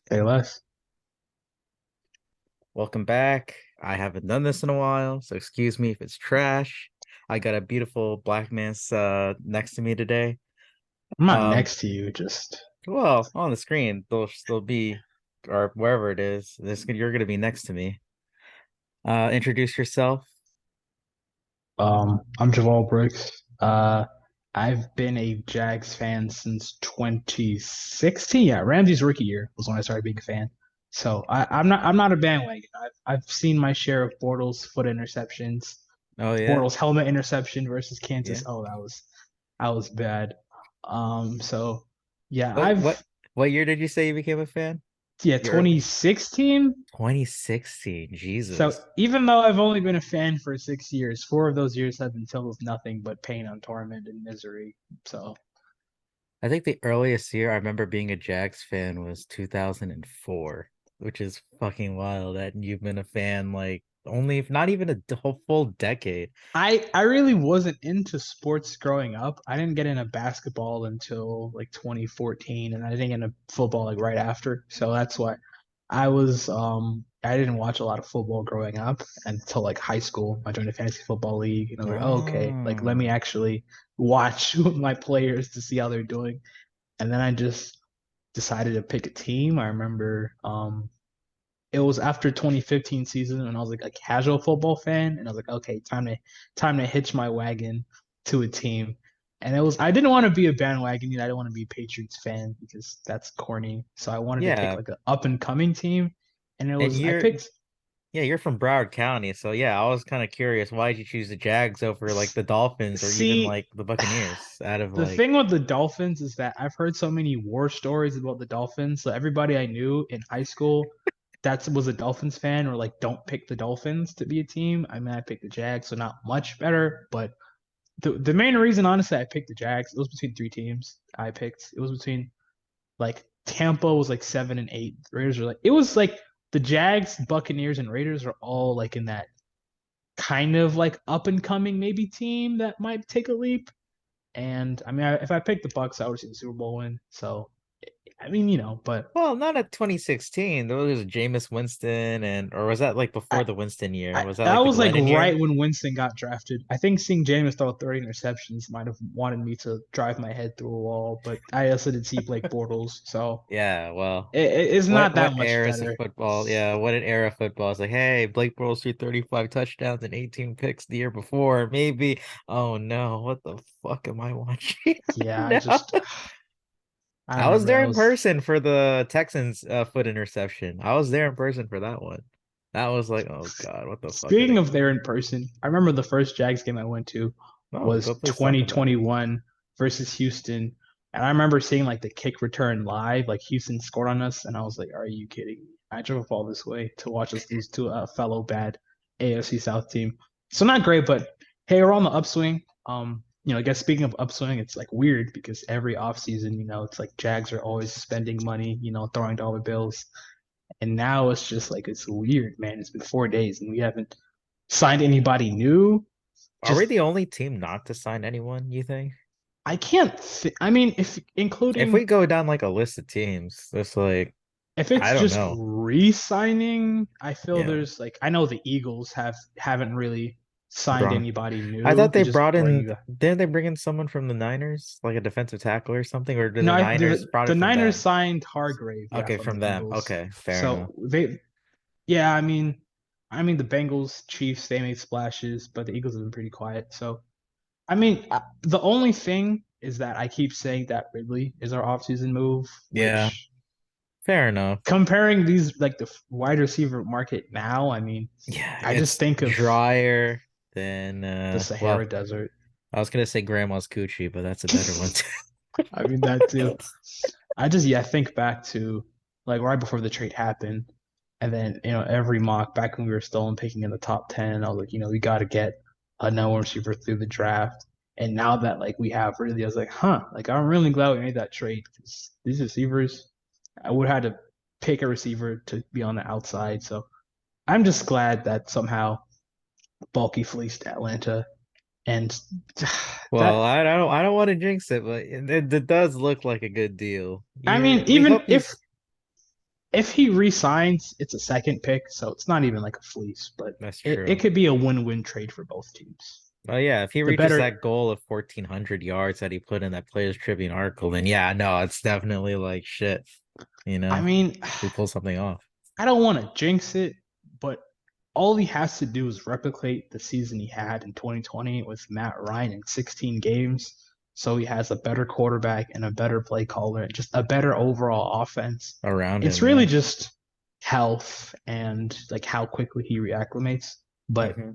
Say less. Welcome back. I haven't done this in a while, so excuse me if it's trash. I got a beautiful black man's next to me today. I'm not Um, next to you, just well, on the screen they'll still be, or wherever it is. You're gonna be next to me. Introduce yourself. I'm Javal Brooks. I've been a Jags fan since 2016. Yeah, Ramsey's rookie year was when I started being a fan. So I'm not a bandwagon. I've seen my share of Bortles foot interceptions, Oh yeah, Bortles helmet interception versus yeah. Kansas. Oh, that was bad. So yeah, What what what year did you say you became a fan? yeah, The early 2016. 2016. So Jesus. even though I've only been a fan for 6 years, 4 of those years have been filled with nothing but pain and torment and misery. So I think the earliest year I remember being a Jags fan was 2004, which is fucking wild that you've been a fan like only not even whole full decade. I really wasn't into sports growing up. I didn't get into basketball until like 2014, and I didn't get into football like right after. So that's why I didn't watch a lot of football growing up until like high school. I joined a fantasy football league, and I was like, oh, okay, like let me Oh. actually watch my players to see how they're doing. And then I just decided to pick a team. I remember it was after 2015 season and I was like a casual football fan and I was like, okay, time to hitch my wagon to a team. And it was I didn't want to be a bandwagon, I didn't want to be a Patriots fan because that's corny. So I wanted to pick Yeah, like an up and coming team. And it and was I you're picked yeah, you're from Broward County, so yeah, I was kind of curious why did you choose the Jags over like the Dolphins or even see like the Buccaneers out of the like thing with the Dolphins is that I've heard so many war stories about the Dolphins. So everybody I knew in high school that was a Dolphins fan or like don't pick the Dolphins to be a team. I mean, I picked the Jags, so not much better. But the main reason, honestly, I picked the Jags. It was between three teams I picked. It was between like Tampa was like 7 and 8. Raiders were like it was like the Jags, Buccaneers, and Raiders are all like in that kind of like up and coming maybe team that might take a leap. And I mean, if I picked the Bucks, I would have seen the Super Bowl win. So I mean, but well, not at 2016. There was Jameis Winston and or was that like before I, the Winston year? I Was that that like the was like Glennon right year? when Winston got drafted. I think seeing Jameis throw 30 interceptions might have wanted me to drive my head through a wall, but I also did see Blake Bortles, so Yeah, well, it's not what that much eras of better. football? Yeah, what an era of football. It's like, hey, Blake Bortles threw 35 touchdowns and 18 picks the year before. Maybe. Oh no, what the fuck am I watching Yeah, right now? I I was remember there that in was person for the Texans foot interception. I was there in person for that one. That was like, oh God, what the fuck are speaking they of doing? there in person. I remember the first Jags game I went to Oh, go was please talk about it. 2021 versus Houston. And I remember seeing like the kick return live, like Houston scored on us, and I was like, "Are you kidding me?" I drove all this way to watch us lose to a fellow bad AFC South team. So not great, but hey, we're on the upswing. I guess speaking of upswing, it's like weird because every offseason, it's like Jags are always spending money, throwing dollar bills. And now it's just like it's weird, man. It's been 4 days and we haven't signed anybody new. Are we Just the only team not to sign anyone, you think? I can't. I mean, if If we including go down like a list of teams, it's like, if I it's don't just know. re-signing, I feel Yeah. there's like I know the Eagles haven't really signed Bron anybody I new. thought They they just brought in, bring didn't they bring in someone from the Niners, like a defensive tackle or something? Or did no. the Niners The brought the it from Niners them? signed Hargrave, yeah, Okay, from from the them. Eagles. Okay, fair enough. So yeah. I mean the Bengals, Chiefs, they made splashes, but the Eagles have been pretty quiet. So I mean, the only thing is that I keep saying that Ridley is our offseason move, Yeah, which fair enough. comparing these like the wide receiver market now, I mean, Yeah, I just it's think of drier than the Sahara well, Desert. I was gonna say grandma's coochie, but that's a better one too. I mean that too. I think back to like right before the trade happened, and then every mock back when we were still picking in the top 10, I was like, we got to get a number receiver through the draft. And now that like we have really, I was like, huh, like I'm really glad we made that trade because these receivers, I would have had to pick a receiver to be on the outside. So I'm just glad that somehow Bulky fleeced Atlanta, and Well, that I don't want to jinx it, but it does look like a good deal. I mean, We even hope if he's if he resigns, it's a second pick, so it's not even like a fleece, but That's it true. could be a win-win trade for both teams. Oh yeah, if he The reaches better, that goal of 1,400 yards that he put in that Players Tribune article, then yeah, no, it's definitely like shit. You I know, mean, we pull something off I don't want to jinx it, but all he has to do is replicate the season he had in 2020 with Matt Ryan in 16 games. So he has a better quarterback and a better play caller, just a better overall offense. around It's him. really Yeah. just health and like how quickly he reacclimates. But Hmm.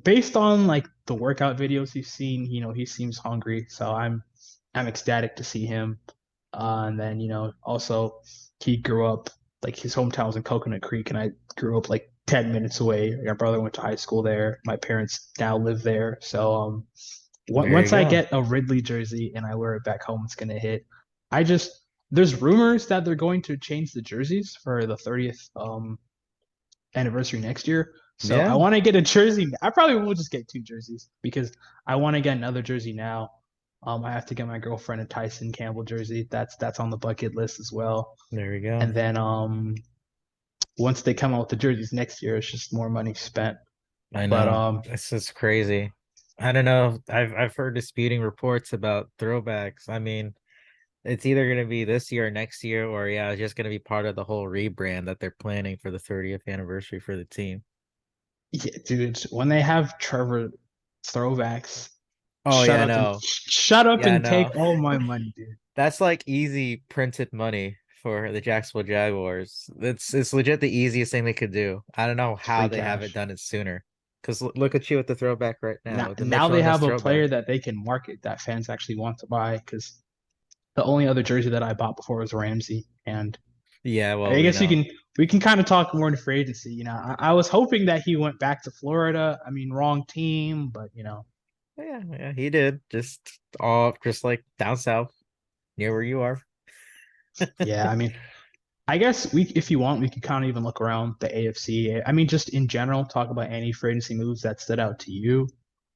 based on like the workout videos he's seen, he seems hungry. So I'm ecstatic to see him. And then, also he grew up like his hometown was in Coconut Creek, and I grew up like 10 minutes away. My brother went to high school there. My parents now live there. So There you once I go. get a Ridley jersey and I wear it back home, it's gonna hit. I just there's rumors that they're going to change the jerseys for the 30th anniversary next year. So I Yeah, want to get a jersey. I probably will just get two jerseys because I want to get another jersey now. I have to get my girlfriend a Tyson Campbell jersey. That's on the bucket list as well. there we go. And then once they come out with the jerseys next year, it's just more money spent. I But know. This is crazy. I don't know. I've heard disputing reports about throwbacks. I mean, it's either gonna be this year or next year, or yeah, it's just gonna be part of the whole rebrand that they're planning for the 30th anniversary for the team. yeah, dude, when they have Trevor throwbacks, Oh yeah, no. shut up Yeah, and take no. all my money, dude. That's like easy printed money for the Jacksonville Jaguars. It's legit the easiest thing they could do. I don't know It's how free they haven't cash. done it sooner. Because look at you with the throwback right now, Now, with the now Mitchell they and Ness have a throwback. player that they can market that fans actually want to buy because the only other jersey that I bought before was Ramsey, and Yeah, well, I guess we can kind of talk more in free agency. I was hoping that he went back to Florida. I mean, wrong team, but yeah, he did. Just like down south, near where you are. yeah. I mean, I guess if you want, we could kind of even look around the AFC. I mean, just in general, talk about any free agency moves that stood out to you.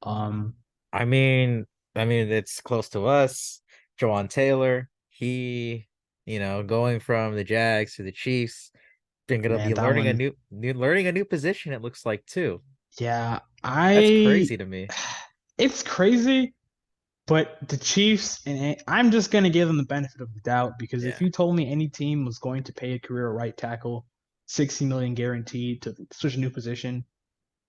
Um, I mean, it's close to us. Jawan Taylor, going from the Jags to the Chiefs, they're gonna man, be that learning a one, new position. It looks like too. yeah, That's crazy to me. it's crazy. But the Chiefs, and I'm just going to give them the benefit of the doubt because if Yeah. you told me any team was going to pay a career right tackle 60 million guaranteed to switch a new position,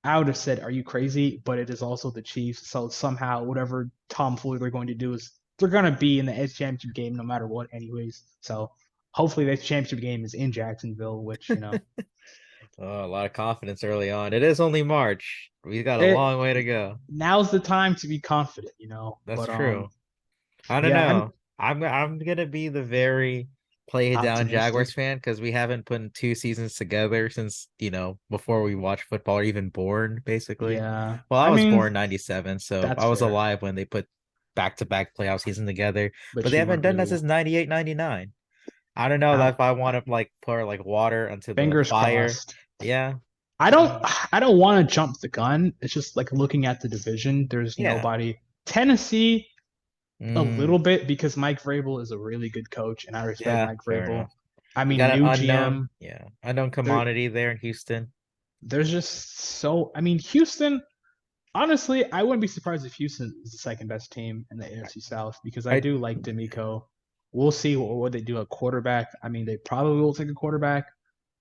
I would have said, "Are you crazy?" But it is also the Chiefs, so somehow whatever tomfoolery they're going to do is they're going to be in the edge championship game no matter what, anyways. So hopefully the championship game is in Jacksonville, which Oh, a lot of confidence early on. It is only March. We got a it long way to go. now's the time to be confident. That's But true. I don't yeah, I'm know. I'm gonna be the very play it down optimistic. Jaguars fan because we haven't put in 2 seasons together since, before we watched football or even born, basically. Yeah, Well, I I was mean born 97, so that's I was fair. alive when they put back-to-back playoff season together, but But they you haven't weren't done that really since 98, 99. I don't know out. if I want to like pour like water onto the Fingers fire. crossed. Yeah. I I don't don't I don't want to jump the gun. It's just like looking at the division. There's yeah. nobody. Tennessee a Mm, little bit because Mike Vrabel is a really good coach, and I respect yeah, Mike fair Vrabel. enough. I You mean, got an new unknown, GM. yeah, unknown There, commodity there in Houston. there's just so. I mean, Houston. Honestly, I wouldn't be surprised if Houston is the second best team in the AFC South because I I do like D'Amico. We'll see what they do at quarterback. I mean, they probably will take a quarterback.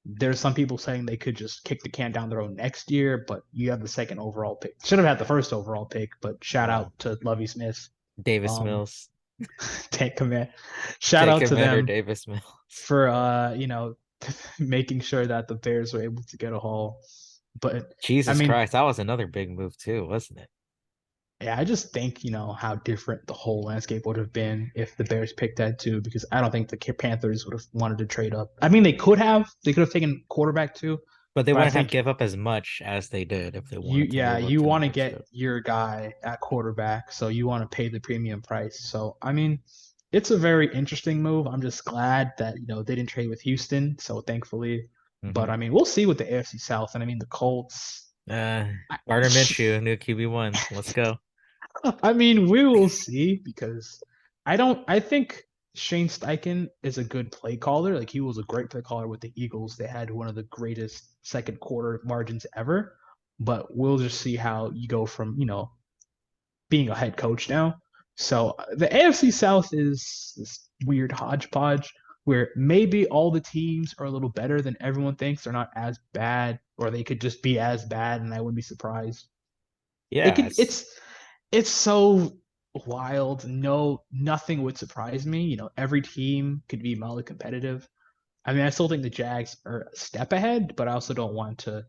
There's some people saying they could just kick the can down the road next year, but you have the second overall pick. Should have had the first overall pick, but shout well, out to Lovey Smith. Davis Um, Mills. take command. Shout Take out to commander them Davis Mills. for making sure that the Bears were able to get a haul. But I Jesus mean, Christ, that was another big move too, wasn't it? yeah, I just think how different the whole landscape would have been if the Bears picked that too, because I don't think the Panthers would have wanted to trade up. I mean, they could have. They could have taken quarterback too, But they but I wouldn't have think give up as much as they did if they you wanted to yeah move up you to want to number get two. your guy at quarterback, so you want to pay the premium price. So I mean, it's a very interesting move. I'm just glad that they didn't trade with Houston, so thankfully. But Hmm. I mean, we'll see with the AFC South, and I mean the Colts. Uh, I, Gardner Minshew, new QB1. Let's go. I mean, we will see because I don't. I think Shane Steichen is a good play caller. Like he was a great play caller with the Eagles. They had one of the greatest second quarter margins ever. But we'll just see how you go from, being a head coach now. So the AFC South is this weird hodgepodge where maybe all the teams are a little better than everyone thinks. They're not as bad, or they could just be as bad, and I wouldn't be surprised. It Yeah, can it's so wild. No, nothing would surprise me. Every team could be mildly competitive. I mean, I still think the Jags are a step ahead, but I also don't want to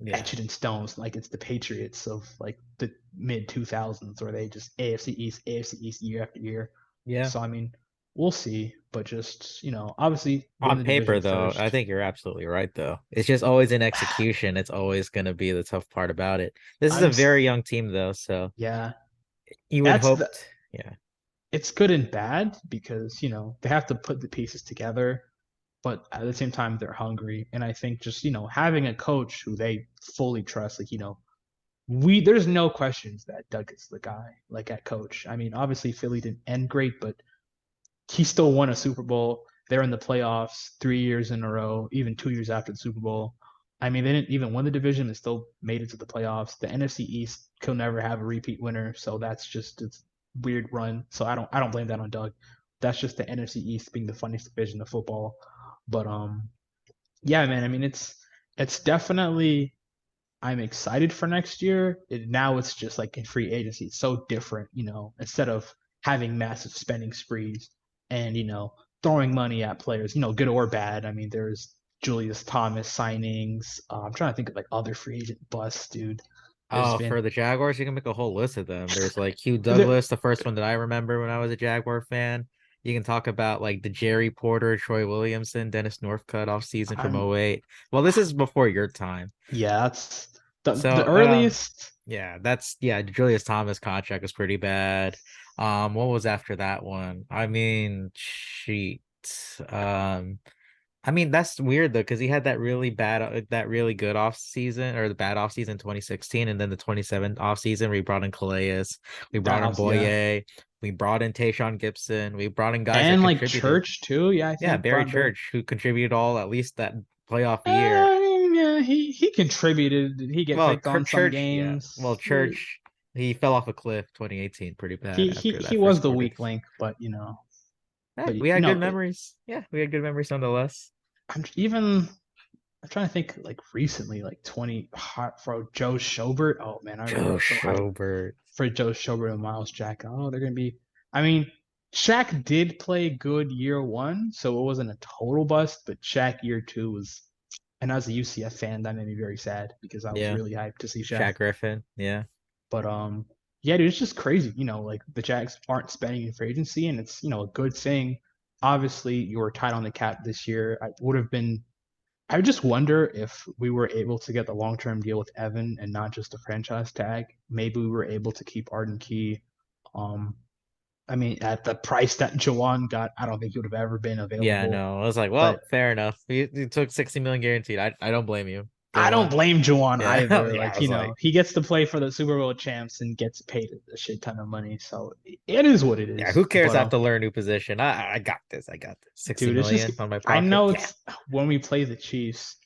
yeah, etch it in stones like it's the Patriots of like the mid 2000s where they just AFC East year after year. yeah. So I mean, we'll see, but just obviously win On the paper, division though, I first. think you're absolutely right, though. It's just always in execution. It's always going to be the tough part about it. This is a I'm very young team, though, so yeah, you would that's hope, the yeah. it's good and bad because they have to put the pieces together, but at the same time they're hungry, and I think just having a coach who they fully trust, like we there's no questions that Doug is the guy like at coach. I mean, obviously Philly didn't end great, but he still won a Super Bowl. They're in the playoffs 3 years in a row, even 2 years after the Super Bowl. I mean, they didn't even win the division and still made it to the playoffs. The NFC East could never have a repeat winner, so that's just it's weird run. So I don't blame that on Doug. That's just the NFC East being the funniest division of football. But yeah, man. I mean, it's definitely I'm excited for next year. Now it's just like in free agency, it's so different, instead of having massive spending sprees and, throwing money at players, good or bad. I mean, there's Julius Thomas signings. I'm trying to think of like other free agent busts, dude. There's Oh, been for the Jaguars, you can make a whole list of them. There's like Hugh the, Douglas, the first one that I remember when I was a Jaguar fan. You can talk about like the Jerry Porter, Troy Williamson, Dennis Northcutt off season from I'm '08. Well, this is before your time. yeah, that's the So, earliest. yeah, the Julius Thomas contract was pretty bad. What was after that one? I mean, cheat. Um, I mean, that's weird though, because he had that really bad, that really good off season, or the bad off season 2016, and then the 27 off season we brought in Calais, we That brought in also, yeah, Boye, we brought in Tayshawn Gibson, we brought in guys that and like contributed. Church too. Yeah, I Yeah, think Barry brought Barry. Church, who contributed all at least that playoff year. I mean, yeah, he contributed. Did he get Well, picked on some Church, yeah. Well, games? Church, he fell off a cliff 2018 pretty bad He after he that was first the quarter. weak link, but We had good memories. Yeah, we had good memories nonetheless. I'm trying to think like recently, like 20 hot for Joe Schobert. Oh man, I remember I Joe was so hyped Schobert. for Joe Schobert and Miles Jack. Oh, they're gonna be. I mean, Shaq did play good year one, so it wasn't a total bust, but Shaq year two was. And as a UCF fan, that made me very sad because I was Yeah, really hyped to see Shaq. Shaq Griffin. Yeah. But yeah, dude, it's just crazy. Like the Jags aren't spending in free agency, and it's a good thing. Obviously, you were tight on the cap this year. I would have been. I just wonder if we were able to get the long term deal with Evan and not just a franchise tag. Maybe we were able to keep Arden Key. Um, I mean, at the price that Jawan got, I don't think he would have ever been Yeah, available. no. I was like, But well, fair enough. You took 60 million guaranteed. I don't blame you. Go I don't on. blame Jawan Yeah. either. Yeah, I Like, was like, he gets to play for the Super Bowl champs and gets paid a shit ton of money. So it is what it yeah, who is. cares? But I have to learn a new position. I got this. I got this. 60 dude, it's just million on my I pocket. know Yeah. it's when we play the Chiefs.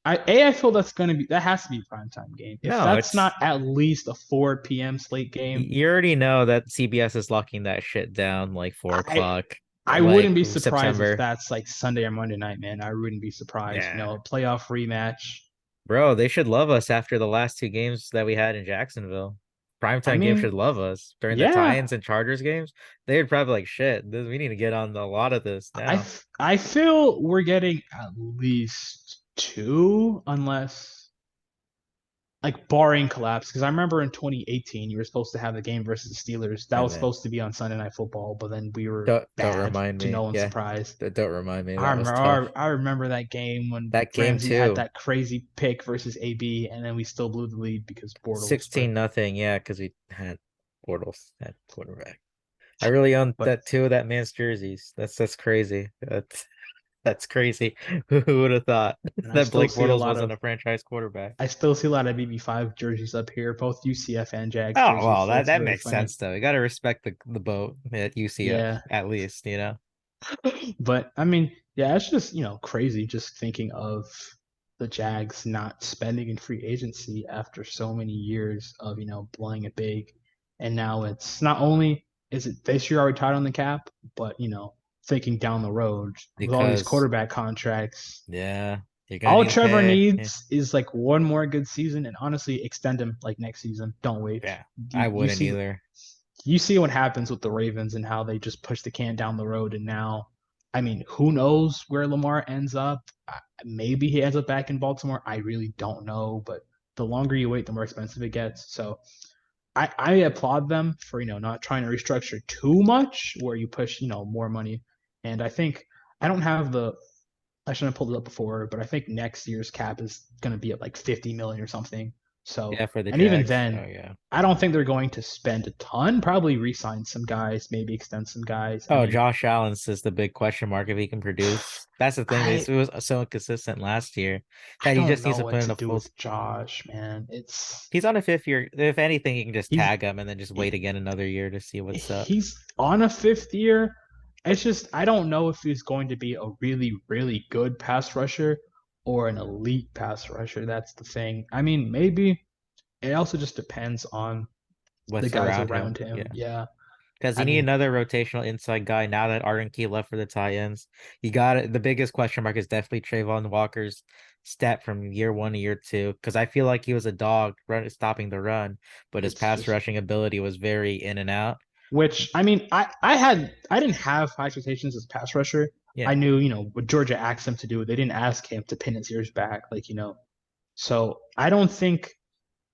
I feel that has to be a primetime game. If No, that's not it's at least a 4 p.m. slate game, you already know that CBS is locking that shit down like 4 I o'clock, I like wouldn't be surprised if September. that's like Sunday or Monday night, man. I wouldn't be surprised. Yeah. A playoff rematch. Bro, they should love us after the last two games that we had in Jacksonville. I Primetime game should mean, love us during the yeah, Titans and Chargers games. They'd probably like shit. We need to get on a lot of this now. I feel we're getting at least two, unless like barring collapse. Because I remember in 2018, you were supposed to have the game versus the Steelers. That And was then supposed to be on Sunday Night Football, but then we were don't bad remind to me. no one's Yeah, surprise. don't remind me. That was tough. I remember that game when That game Ramsey had too. that crazy pick versus AB, and then we still blew the lead because Bortles. But 16-0. Yeah, because we had Bortles at quarterback. I really own but that two of that man's jerseys. That's crazy. That's crazy. Who would have thought and that Blake Bortles wasn't a franchise quarterback? I still see a lot of BB5 jerseys up here, both UCF and Jags Oh jerseys. well, So that it's that very makes funny. sense though. You got to respect the boat at UCF Yeah, at least, you know. But I mean, yeah, it's just, crazy just thinking of the Jags not spending in free agency after so many years of, blowing it big. And now it's not only is it this year are we tied on the cap, but, thinking down the road with all these Because quarterback contracts, yeah, you're gonna all need to Trevor pay. Yeah, needs is like one more good season and honestly extend him like next season. Don't wait. yeah, I You wouldn't see either. you see what happens with the Ravens and how they just push the can down the road. And now, I mean, who knows where Lamar ends up? Maybe he ends up back in Baltimore. I really don't know. But the longer you wait, the more expensive it gets. So I applaud them for not trying to restructure too much, where you push more money. And I think I don't have the I shouldn't have pulled it up before, but I think next year's cap is going to be at like 50 million or something. So, Yeah, for the and even Jags. then, Oh yeah. I don't think they're going to spend a ton. Probably re-sign some guys, maybe extend some guys. I Oh, mean, Josh Allen's is the big question mark if he can produce. That's the thing. I He was so inconsistent last year I that he don't just know needs to put what in to a do full. with Josh, man. It's He's on a 5th year. If anything, you can just he's tag him and then just wait again another year to see what's up. he's on a fifth year. It's just I don't know if he's going to be a really, really good pass rusher or an elite pass rusher. That's the thing. I mean, maybe it also just depends on the What's guys around him? around him. Yeah. Yeah. Because you I need mean, another rotational inside guy now that Arden Key left for the tie-ins. You got it. The biggest question mark is definitely Trayvon Walker's step from year one to year two. Because I feel like he was a dog stopping the run, but his it's pass just rushing ability was very in and out. which I mean, I didn't have high expectations as pass rusher. I Yeah. knew, what Georgia asked him to do. They didn't ask him to pin his ears back, like. So I don't think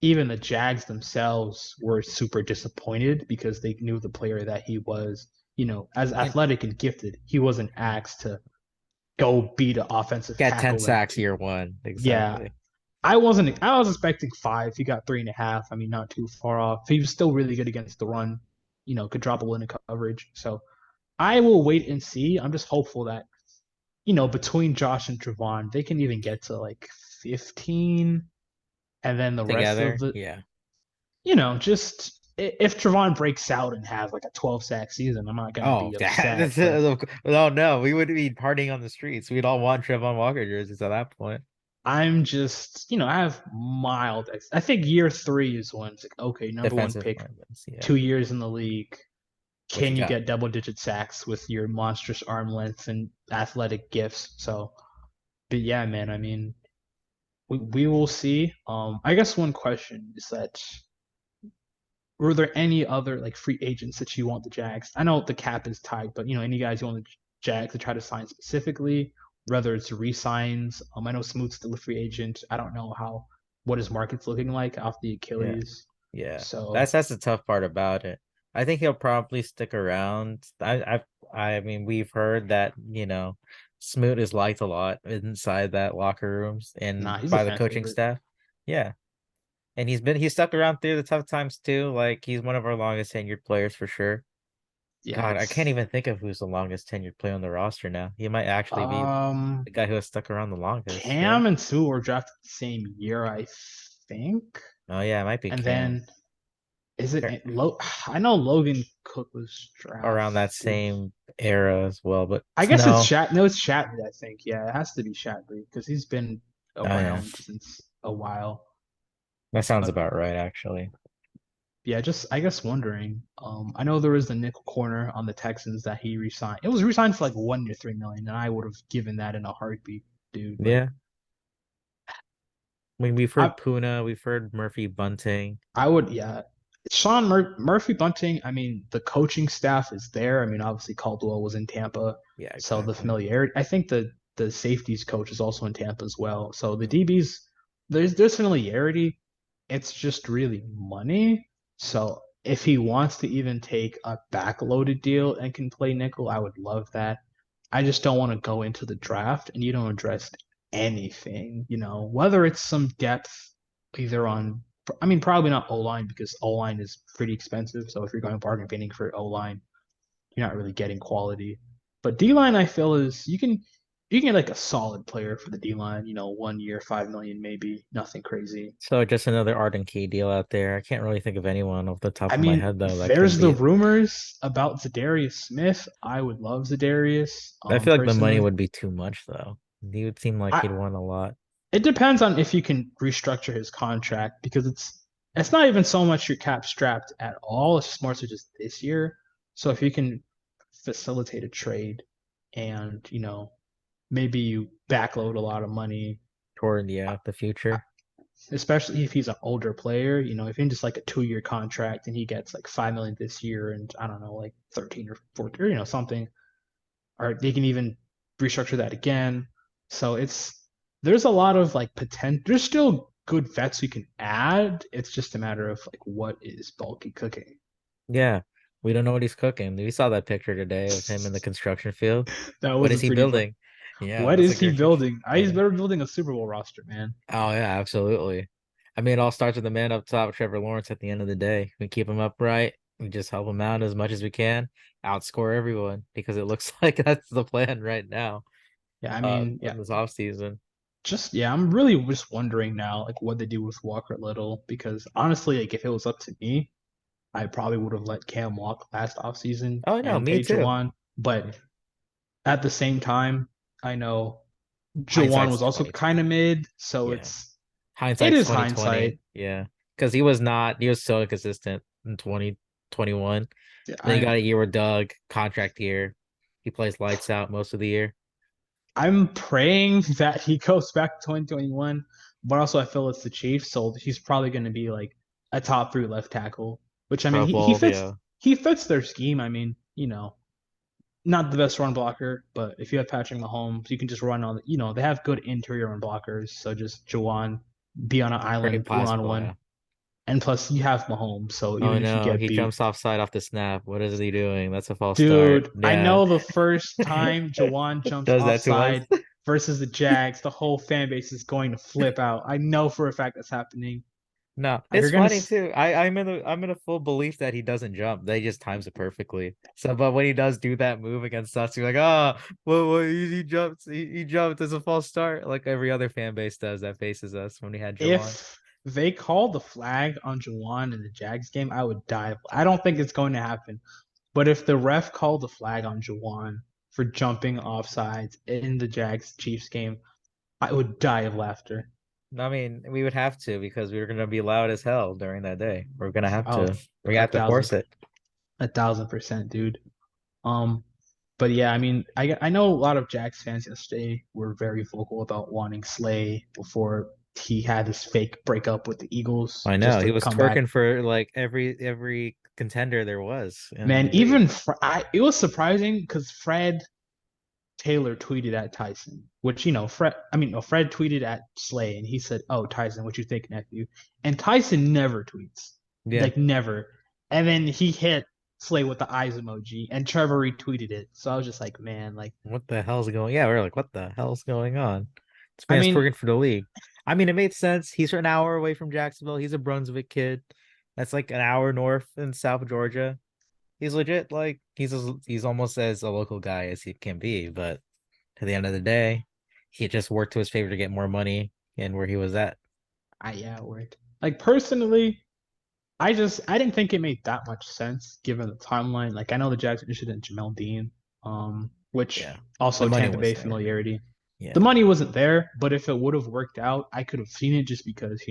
even the Jags themselves were super disappointed because they knew the player that he was, as And athletic and gifted. He wasn't asked to go beat an offensive get 10 tackle like sacks year one. yeah. Exactly. I was expecting 5. He got 3.5. I mean, not too far off. He was still really good against the run. Could drop a little in coverage. So I will wait and see. I'm just hopeful that, between Josh and Trevon, they can even get to like 15, and then the rest of Together. the, Yeah. just if Trevon breaks out and has like a 12 sack season, I'm not gonna Oh, be upset. that's But oh no, we would be partying on the streets. We'd all want Trevon Walker jerseys at that point. I'm just, I have mild. I think year 3 is when it's like, okay, number one Defensive pick, linemen. Yeah. 2 years in the league. What you Can you got? get double-digit sacks with your monstrous arm length and athletic gifts? So, but yeah, man. I mean, we will see. I guess one question is that were there any other like free agents that you want the Jags? I know the cap is tight, but any guys you want the Jags to try to sign specifically, whether it's re-signs. I know Smoot's still a free agent. I don't know what his market's looking like off the Yeah. Achilles. Yeah. So That's the tough part about it. I think he'll probably stick around. I mean, we've heard that, Smoot is liked a lot inside that locker rooms and nah, he's a by the fan coaching favorite. staff. Yeah. And he's stuck around through the tough times too. Like he's one of our longest tenured players for sure. Yeah, God, I can't it's even think of who's the longest tenured player on the roster now. He might actually be um the guy who has stuck around the longest, right? Cam and Sue were drafted the same year, I think. Oh yeah, it might be And Cam. then is Or it I know Logan Cook was around that drafted. same era as well, but I guess it's no. Shat. No, it's Shatley. I think. Yeah, it has to be Shatley because he's been Oh yeah. around since a while. That sounds But about right, actually. yeah, just I guess wondering. I know there was the nickel corner on the Texans that he resigned. It was resigned for like 1 year, 3 million, and I would have given that in a heartbeat, dude. But Yeah. I mean, we've I heard Puna, we've heard Murphy Bunting. I would, yeah. Murphy Bunting, I mean, the coaching staff is there. I mean, obviously Caldwell was in Tampa, Yeah, so the exactly. familiarity. I think the safeties coach is also in Tampa as well. So the Mm. DBs, there's familiarity. It's just really money. So if he wants to even take a backloaded deal and can play nickel, I would love that. I just don't want to go into the draft and you don't address anything, whether it's some depth either on I mean, probably not O line because O line is pretty expensive. So if you're going bargain binning for O line, you're not really getting quality. But D line, I feel is you can. You can get like a solid player for the D line, 1 year, 5 million maybe, nothing crazy. So just another Arden Key deal out there. I can't really think of anyone off the I top of my mean, head though that could there's the be. rumors about Zadarius Smith. I would love Zadarius, I feel like the money personally. would be too much though. He would seem like I he'd want a lot. It depends on if you can restructure his contract because it's not even so much your cap strapped at all. It's just more so just this year. So if you can facilitate a trade and, maybe you backload a lot of money, Toward the future. especially if he's an older player, if in just like a 2 year contract and he gets like 5 million this year and I don't know, like 13 or 14 or something, or they can even restructure that again. So there's a lot of like potential. There's still good vets you can add. It's just a matter of like what is bulky cooking. Yeah. We don't know what he's cooking. We saw that picture today of him in the construction field. That What was a is he pretty fun. building? Yeah, What that's a is he great picture. building? He's Yeah. better building a Super Bowl roster, man. Oh yeah, absolutely. I mean, it all starts with the man up top, Trevor Lawrence, at the end of the day. We keep him upright. We just help him out as much as we can, outscore everyone because it looks like that's the plan right now. Yeah, I mean, yeah, In this offseason. I'm really just wondering now, like what they do with Walker Little, because honestly, like if it was up to me, I probably would have let Cam walk last offseason Oh no, and me paid too. Jawan. But at the same time, I know Jawan Hindsight's was also kind 2020. of mid, so Yeah. it Hindsight's is 2020. hindsight. Yeah. Because he was so inconsistent in 2021. Yeah, Then he got a year with Doug, contract year. He plays lights out most of the year. I'm praying that he goes back to 2021, but also I feel it's the Chiefs, so he's probably going to be like a top three left tackle, which I mean Pro he Bowl, fits yeah. their scheme. I mean, not the best run blocker, but if you have Patrick Mahomes, you can just run on. They have good interior run blockers, so just Jawan be on an Pretty island one on possible, one, yeah. and plus you have Mahomes, so Oh even if you no, get he beat, jumps offside off the snap. What is he doing? That's a false start. dude, I Yeah. know the first time Jawan jumps Does that to us? offside versus the Jags, the whole fan base is going to flip out. I know for a fact that's happening. No, You're it's gonna, funny too. I'm in a full belief that he doesn't jump. They just times it perfectly. So, but when he does do that move against us, you're like, oh, well, he jumped. He jumped as a false start, like every other fan base does that faces us when we had Jawan. if they called the flag on Jawan in the Jags game, I would die. I don't think it's going to happen. But if the ref called the flag on Jawan for jumping offsides in the Jags Chiefs game, I would die of laughter. I mean, we would have to because we were gonna be loud as hell during that day. We're gonna have Oh, to. We're gonna a have to thousand, force it. 1,000%, dude. Um, but yeah, I mean, I know a lot of Jags fans yesterday were very vocal about wanting Slay before he had his fake breakup with the Eagles I know just he to was come back. twerking for like every contender there was in Man, the league. it was surprising because Fred Taylor tweeted at Tyson, which Fred tweeted at Slay, and he said, "Oh, Tyson, what you think, nephew?" And Tyson never tweets, Yeah. like never. And then he hit Slay with the eyes emoji, and Trevor retweeted it. So I was just like, man, like, What the hell's going? Yeah, we're like, what the hell's going on? This I man's mean, twerking for the league. I mean, it made sense. He's an hour away from Jacksonville. He's a Brunswick kid. That's like an hour north in South Georgia. He's legit like he's almost as a local guy as he can be, but at the end of the day, he just worked to his favor to get more money and where he was at. yeah, it worked. Like personally, I didn't think it made that much sense given the timeline. Like I know the Jags are interested in Jamel Dean, which Yeah. The also money Tampa was Bay there. familiarity. The Yeah. money wasn't there, but if it would have worked out, I could have seen it just because,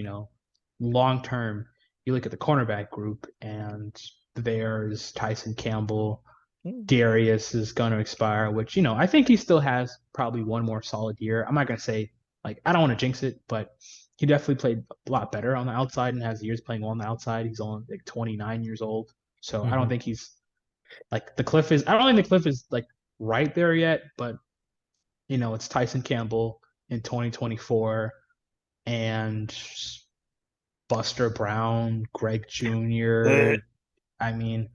long term, you look at the cornerback group and there's Tyson Campbell, Hmm. Darius is going to expire, which, I think he still has probably one more solid year. I'm not going to say, like, I don't want to jinx it, but he definitely played a lot better on the outside and has years playing well on the outside. He's only like 29 years old. So I don't Mm-hmm. think he's like I don't think the cliff is like right there yet, but it's Tyson Campbell in 2024 and Buster Brown, Greg Uh, Jr. I mean,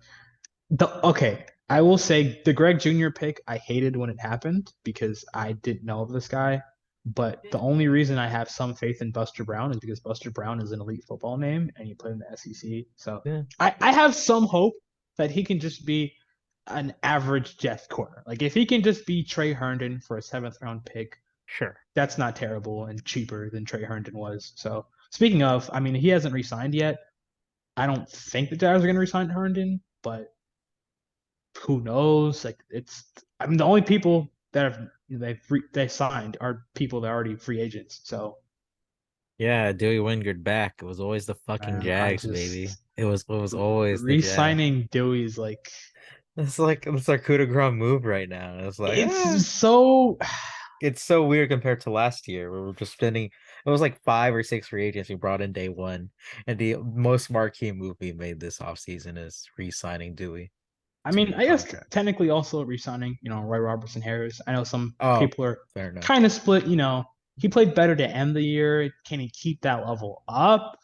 I will say the Greg Jr. pick I hated when it happened because I didn't know of this guy. But the only reason I have some faith in Buster Brown is because Buster Brown is an elite football name and he played in the SEC. So yeah. I have some hope that he can just be an average depth corner. Like if he can just be Trey Herndon for a seventh round pick, Sure. that's not terrible and cheaper than Trey Herndon was. So speaking of, I mean, he hasn't resigned yet. I don't think the Jaguars are going to resign Herndon, but who knows? Like it's, I mean, the only people that have they signed are people that are already free agents. So Yeah, Dewey Wingard back. It was always the fucking man, I Jags, baby. just It was always the Jags. re-signing Dewey's like It's like it's our coup de grace move right now. It's like it's so. it's so weird compared to last year where we're just spending it was like 5 or 6 free agents we brought in day one. And the most marquee move we made this offseason is re-signing Dewey I to a mean, new I guess contract. technically also re-signing, Roy Robertson Harris. I know some Oh, people are fair enough. kind of split. He played better to end the year. Can he keep that level up?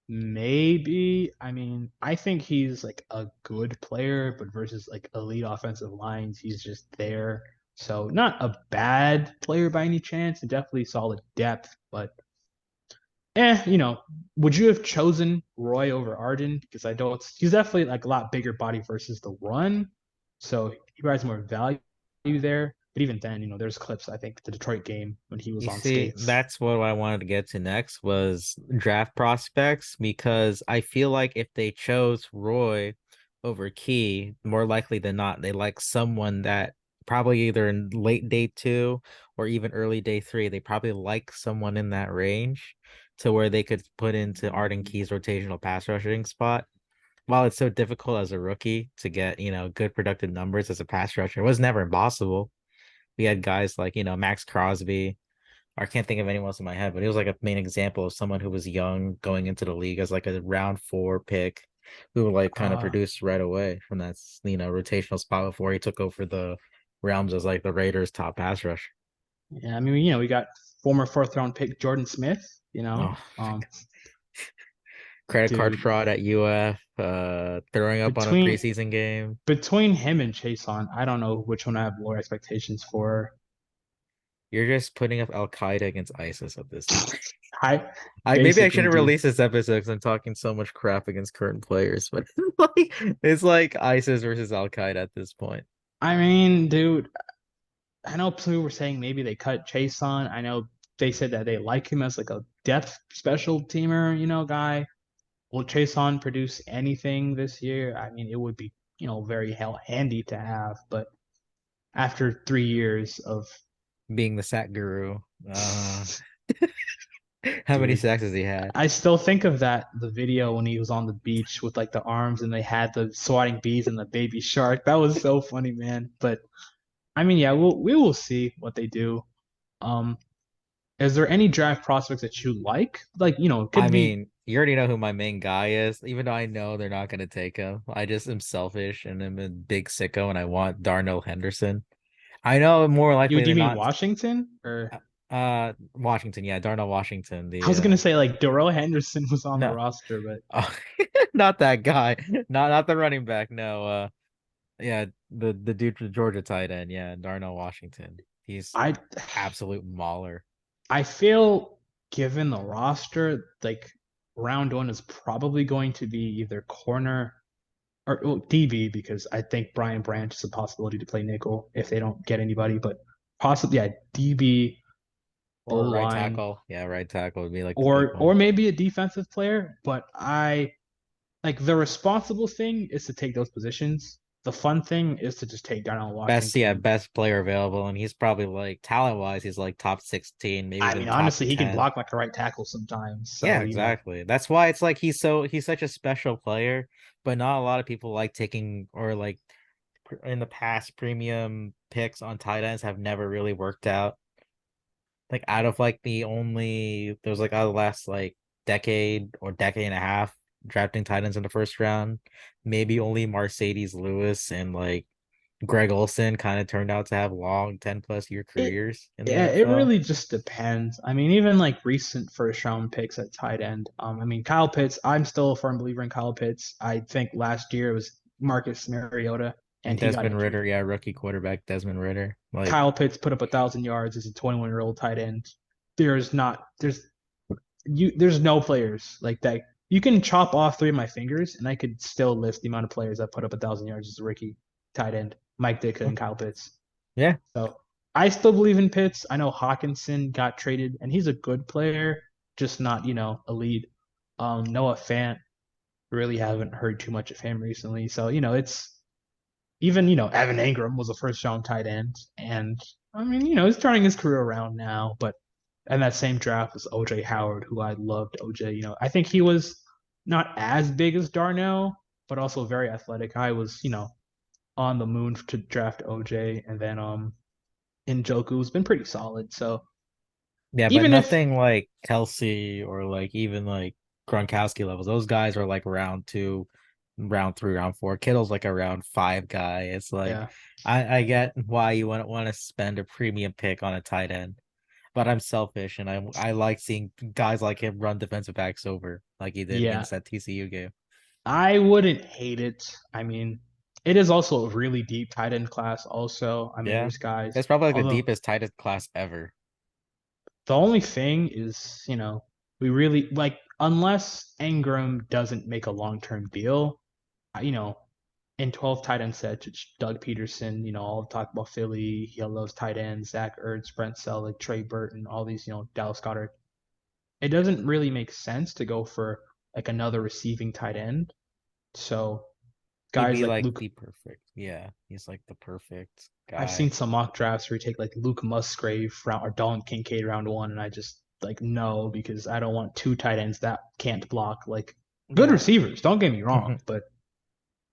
Maybe. I mean, I think he's like a good player, but versus like elite offensive lines, he's just there. So not a bad player by any chance, and definitely solid depth. But would you have chosen Roy over Arden? Because I know he's definitely like a lot bigger body versus the run, so he provides more value there. But even then, there's clips. I think the Detroit game when he was You on see, skates. that's what I wanted to get to next was draft prospects because I feel like if they chose Roy over Key, more likely than not, they like someone that probably either in late day two or even early day three, they probably like someone in that range to where they could put into Arden Key's rotational pass rushing spot. While it's so difficult as a rookie to get, good productive numbers as a pass rusher, it was never impossible. We had guys like, Max Crosby, I can't think of anyone else in my head, but he was like a main example of someone who was young going into the league as like a round four pick who like kind of Uh, produced right away from that, rotational spot before he took over the realms as like the Raiders top pass rush. yeah, I mean, we got former fourth round pick Jordan Smith. Oh, credit card Dude, fraud at UF, throwing up on a between preseason game. between him and Chase on, I don't know which one I have lower expectations for. You're just putting up Al Qaeda against ISIS at this point. I I maybe I basically, shouldn't dude. release this episode because I'm talking so much crap against current players, but like it's like ISIS versus Al Qaeda at this point. I mean, dude, I know people were saying maybe they cut Chase on. I know they said that they like him as like a depth special teamer, guy. Will Chase on produce anything this year? I mean, it would be, very hell handy to have, but after 3 years of Being the sack guru. How many dude, sacks has he had? I still think of the video when he was on the beach with like the arms and they had the swatting bees and the baby shark. That was so funny, man. But I mean, yeah, we will see what they do. Um, is there any draft prospects that you like? Like, it I could be mean, you already know who my main guy is, even though I know they're not gonna take him. I just am selfish and I'm a big sicko and I want Darnell Henderson. I know more you likely do you than mean not Washington or Washington, yeah, Darnell Washington, I the was gonna say like Darrell Henderson was on the no, roster, but oh, not that guy. Not the running back, no. Yeah, the dude from Georgia tight end, yeah, Darnell Washington. He's I absolute mauler. I feel given the roster, like round one is probably going to be either corner or well, DB because I think Brian Branch is a possibility to play nickel if they don't get anybody, but possibly yeah, DB, O Or right line, tackle. Yeah, right tackle would be like the big or one. maybe a defensive player. But I like the responsible thing is to take those positions. The fun thing is to just take Darnell Best, yeah, Washington. best player available, and he's probably like talent wise, he's like top 16, maybe I even mean, top honestly, he can 10. block like a right tackle sometimes. Yeah, So, exactly. That's why it's like he's such a special player, but not a lot of people like taking or like in the past premium picks on tight ends have never really worked out. Like out of like the only there was like out of the last like decade or decade and a half drafting tight ends in the first round, maybe only Mercedes Lewis and like Greg Olson kind of turned out to have long 10 plus year it careers in the yeah, it NFL. really just depends. I mean, even like recent first round picks at tight end. I mean, Kyle Pitts, I'm still a firm believer in Kyle Pitts. I think last year it was Marcus Mariota and And he got Desmond injured. Ritter, yeah, rookie quarterback Desmond Ritter. Like, Kyle Pitts put up 1,000 yards as a 21-year-old tight end. There's no players like that. You can chop off three of my fingers and I could still list the amount of players that put up 1,000 yards as a rookie. tight end, Mike Ditka and Kyle Pitts. Yeah. So I still believe in Pitts. I know Hawkinson got traded, and he's a good player, just not, elite. Noah Fant, really haven't heard too much of him recently. So, it's even, Evan Ingram was a first round tight end. And I mean, he's turning his career around now. But in that same draft was OJ Howard, who I loved OJ. I think he was not as big as Darnell, but also very athletic. I was, on the moon to draft OJ. And then Njoku's been pretty solid. So Yeah, but even if, nothing like Kelsey or like even like Gronkowski levels. Those guys are like round two, round three, round four. Kittle's like a round five guy. It's like yeah, I get why you wouldn't want to spend a premium pick on a tight end, but I'm selfish and I like seeing guys like him run defensive backs over like he did yeah, against that TCU game. I wouldn't hate it. I mean, it is also a really deep tight end class. Also, I mean, Yeah. there's guys. It's probably like the Although deepest tight end class ever. the only thing is, we really like unless Ingram doesn't make a long-term deal, you know, in 12 tight end sets, it's Doug Peterson, all talk about Philly. He loves tight ends, Zach Ertz, Brent Selleck, Trey Burton, all these, Dallas Goddard. It doesn't really make sense to go for like another receiving tight end. So He'd guys be like like Luke, the perfect. Yeah, he's like the perfect I've guy. seen some mock drafts where you take like Luke Musgrave round or Dalton Kincaid round one, and I just like no because I don't want two tight ends that can't block. Like good Yeah. receivers, don't get me wrong, but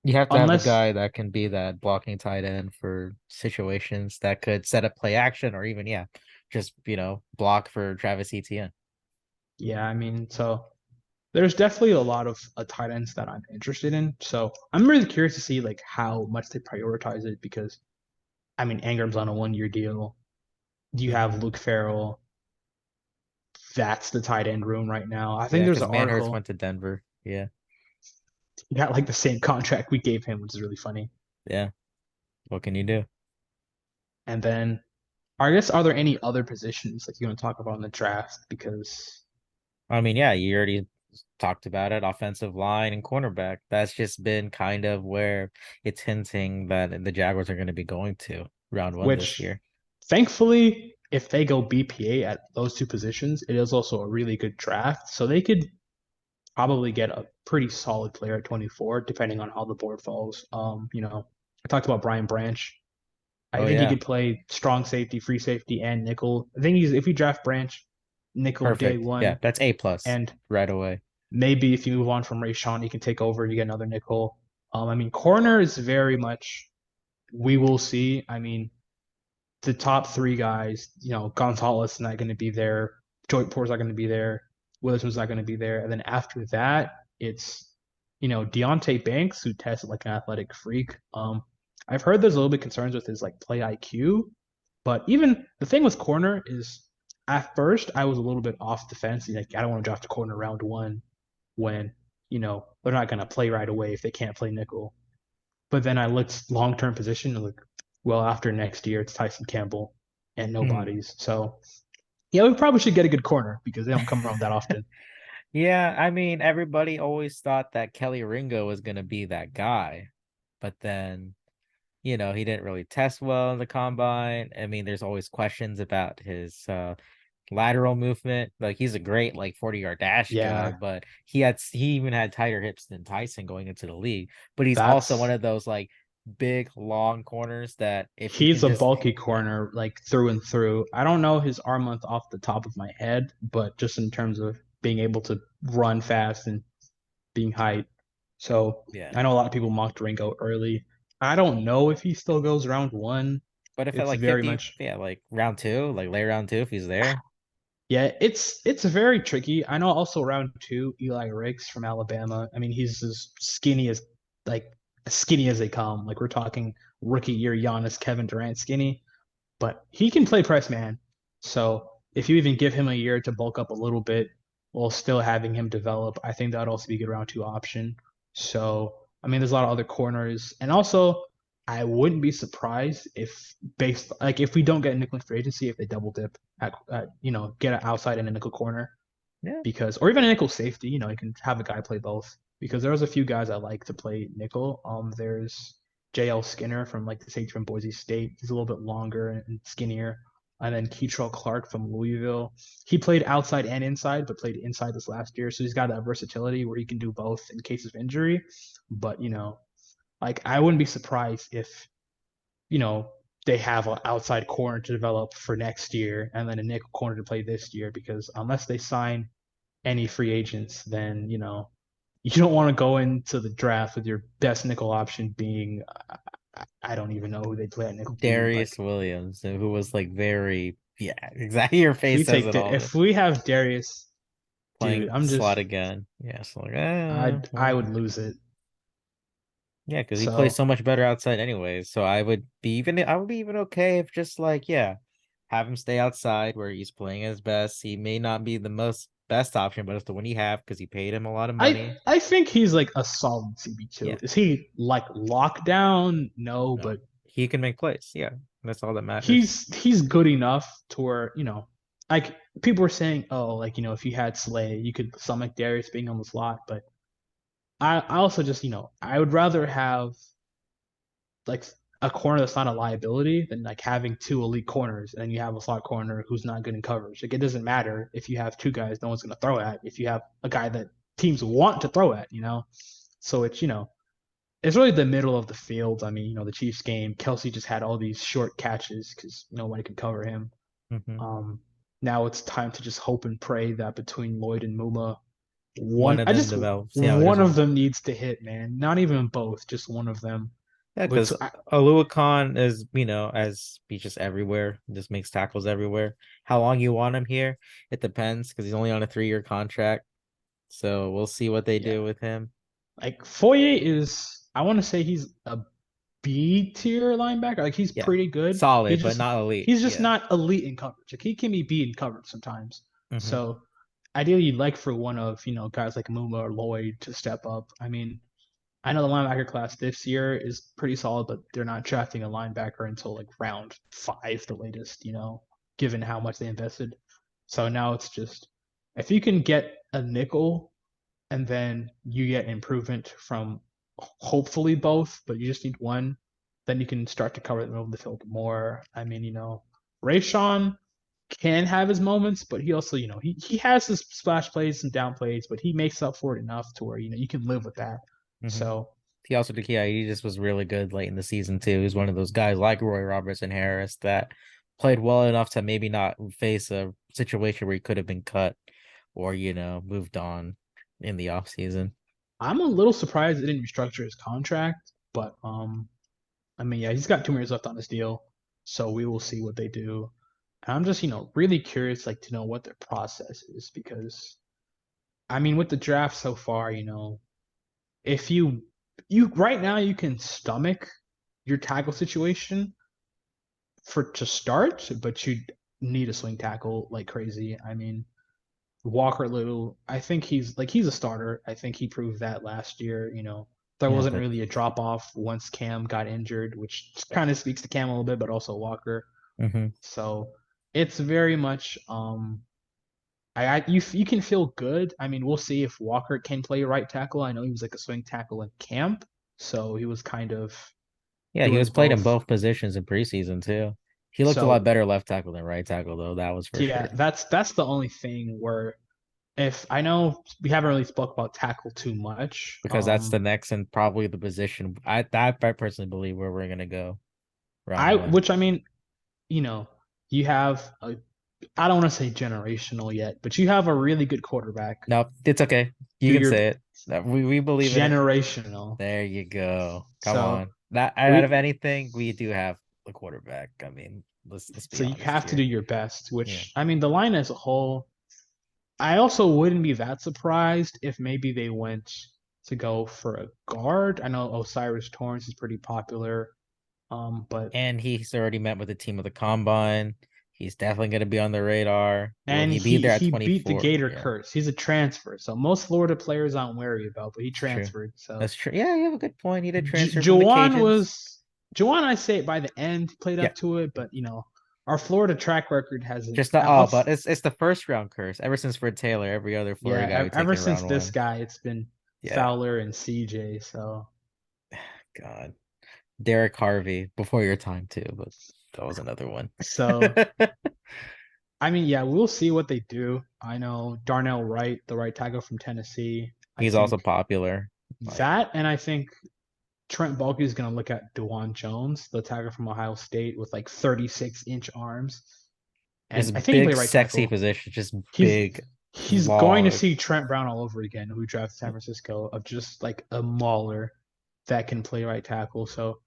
You have to have a unless guy that can be that blocking tight end for situations that could set up play action or even, yeah, just, block for Travis Etienne. yeah, I mean, so there's definitely a lot of tight ends that I'm interested in. So I'm really curious to see like how much they prioritize it because I mean Ingram's on a 1 year deal. You have Hmm. Luke Farrell. That's the tight end room right now. I think Yeah, there's because an Manhurst article. went to Denver. Yeah. He got like the same contract we gave him, which is really funny. Yeah. What can you do? And then I guess are there any other positions like you want to talk about in the draft? Because I mean, yeah, you already talked about it. Offensive line and cornerback. That's just been kind of where it's hinting that the Jaguars are going to be going to round one this which year. thankfully, if they go BPA at those two positions, it is also a really good draft. So they could probably get a pretty solid player at 24, depending on how the board falls. I talked about Brian Branch. I Oh, think he yeah. could play strong safety, free safety, and nickel. I think he's if we draft Branch, nickel day Perfect. Yeah, one, that's A plus and right away. maybe if you move on from Ray Sean, he can take over. You get another nickel. I mean, corner is very much we will see. I mean, the top three guys, Gonzalez is not going to be there. Joyport's not going to be there. Willison's not going to be there. And then after that, it's, Deontay Banks, who tests like an athletic freak. I've heard there's a little bit concerns with his like play IQ, but even the thing with corner is at first I was a little bit off the fence. Like, I don't want to draft a corner round one when, they're not going to play right away if they can't play nickel. But then I looked long term position and like, well, after next year it's Tyson Campbell and Hmm. nobody's. So yeah, we probably should get a good corner because they don't come around that often. Yeah, I mean, everybody always thought that Kelly Ringo was going to be that guy, but then, he didn't really test well in the combine. I mean, there's always questions about his lateral movement. Like he's a great like 40-yard dash guy, Yeah, but he even had tighter hips than Tyson going into the league. But he's also one that's of those like big long corners that if he he's can a just bulky yeah, corner like through and through. I don't know his arm length off the top of my head, but just in terms of being able to run fast and being height. So yeah. I know a lot of people mocked Ringo early. I don't know if he still goes round one. But if at It's like very 50, much yeah, like round two, like late round two, if he's there, Yeah, it's very tricky. I know also round two, Eli Ricks from Alabama. I mean, he's as skinny as they come. Like we're talking rookie year Giannis, Kevin Durant skinny, but he can play press man. So if you even give him a year to bulk up a little bit while still having him develop, I think that'd also be a good round two option. So I mean, there's a lot of other corners, and also I wouldn't be surprised if based like if we don't get a nickel free agency, if they double dip at get an outside and a nickel corner yeah. because or even a nickel safety, you can have a guy play both because there's a few guys I like to play nickel. There's JL Skinner from like the safety from Boise State. He's a little bit longer and skinnier. And then Keitrell Clark from Louisville. He played outside and inside, but played inside this last year. So he's got that versatility where he can do both in case of injury. But, like I wouldn't be surprised if, they have an outside corner to develop for next year and then a nickel corner to play this year because unless they sign any free agents, then, you don't want to go into the draft with your best nickel option being I don't even know who they play at nickel team. Darius Like Williams, who was like very, yeah, exactly. Your if we face says take it that, all. if we have Darius, dude, Playing I'm slot just again. Yeah, so like, I would lose it. yeah, because he plays So so much better outside anyways. So I would be even okay if just like, yeah, have him stay outside where he's playing his best. He may not be the most best option, but it's the one you have because he paid him a lot of I money. I think he's like a solid CB2. Yeah, Is he like lockdown? No, no, but he can make plays. Yeah, that's all that matters. he's good enough to where, like people were saying, oh, like, if you had Slay, you could stomach Darius being on the slot, but I also just, I would rather have like a corner that's not a liability than like having two elite corners and you have a slot corner who's not good in coverage. Like it doesn't matter if you have two guys no one's gonna throw at if you have a guy that teams want to throw at. So it's really the middle of the field. I mean, the Chiefs game, Kelsey just had all these short catches because nobody could cover him. Hmm. Um, Now it's time to just hope and pray that between Lloyd and Muma, One one of I them just develops. Yeah, one of them needs to hit, man. Not even both, just one of them. yeah, But because Alua Khan is, as he's just everywhere, just makes tackles everywhere. How long you want him here? It depends because he's only on a 3-year contract. So we'll see what they yeah, do with him. like Foye is, I want to say he's a B tier linebacker. Like he's Yeah, pretty good. solid, but not elite. He's just Yeah. not elite in coverage. Like he can be beat in coverage sometimes. Hmm. So ideally, you'd like for one of guys like Muma or Lloyd to step up. I mean, I know the linebacker class this year is pretty solid, but they're not drafting a linebacker until like round 5, the latest. Given how much they invested. So now it's just if you can get a nickel and then you get improvement from hopefully both, but you just need one, then you can start to cover the middle of the field more. I mean, Rayshawn can have his moments, but he also, he has his splash plays and down plays, but he makes up for it enough to where, you can live with that. Hmm. So He also did, yeah, he just was really good late in the season too. He's one of those guys like Roy Robertson Harris that played well enough to maybe not face a situation where he could have been cut or, moved on in the offseason. I'm a little surprised they didn't restructure his contract, but I mean, yeah, he's got 2 years left on his deal, so we will see what they do. And I'm just, really curious, like, to know what their process is because, I mean, with the draft so far, if you right now you can stomach your tackle situation for to start, but you need a swing tackle like crazy. I mean, Walker Little, I think he's a starter. I think he proved that last year. There Yeah, wasn't but really a drop off once Cam got injured, which kind of speaks to Cam a little bit, but also Walker. mhm. So it's very much you can feel good. I mean, we'll see if Walker can play right tackle. I know he was like a swing tackle in camp, so he was kind of Yeah, he was doing played in both. both positions in preseason too. He looked a lot So better left tackle than right tackle though. That was for yeah, sure. that's the only thing where if I know we haven't really spoke about tackle too much. Because that's the next and probably the position I personally believe where we're gonna go round I one. which I mean, you know, you have a I don't want to say generational yet, but you have a really good quarterback. No, it's okay. You Do can your say it. No, we believe in it. generational. There you go. Come So on. That out of we anything, we do have the quarterback. I mean, let's so be you honest have to do here. your best, Yeah. which I mean the line as a whole, I also wouldn't be that surprised if maybe they went to go for a guard. I know Osiris Torrance is pretty popular. But And he's already met with the team of the combine. He's definitely gonna be on the radar. Will and he be there at he beat the 24? Gator Yeah, curse. He's a transfer, so most Florida players aren't wary about, but he it's true. transferred. So That's true. Yeah, you have a good point. He did J- transfer from the Jawan Cajuns. was Jawan. I say by the end played Yeah. up to it, but our Florida track record hasn't. Just not all, but it's the first round curse. Ever since Fred Taylor, every other Florida guy Yeah, we take ever in since round this one. guy, it's been Yeah. Fowler and CJ. So God. Derek Harvey before your time too, but that was another one. So I mean, yeah, we'll see what they do. I know Darnell Wright, the right tackle from Tennessee. I He's also think popular. Like that, and I think Trent Baalke is going to look at Dewan Jones, the tackle from Ohio State, with like 36-inch arms, and just I think he big, played right sexy tackle. position, just He's big, he's going to long. see Trent Brown all over again, who drafted San Francisco, of just like a mauler that can play right tackle. So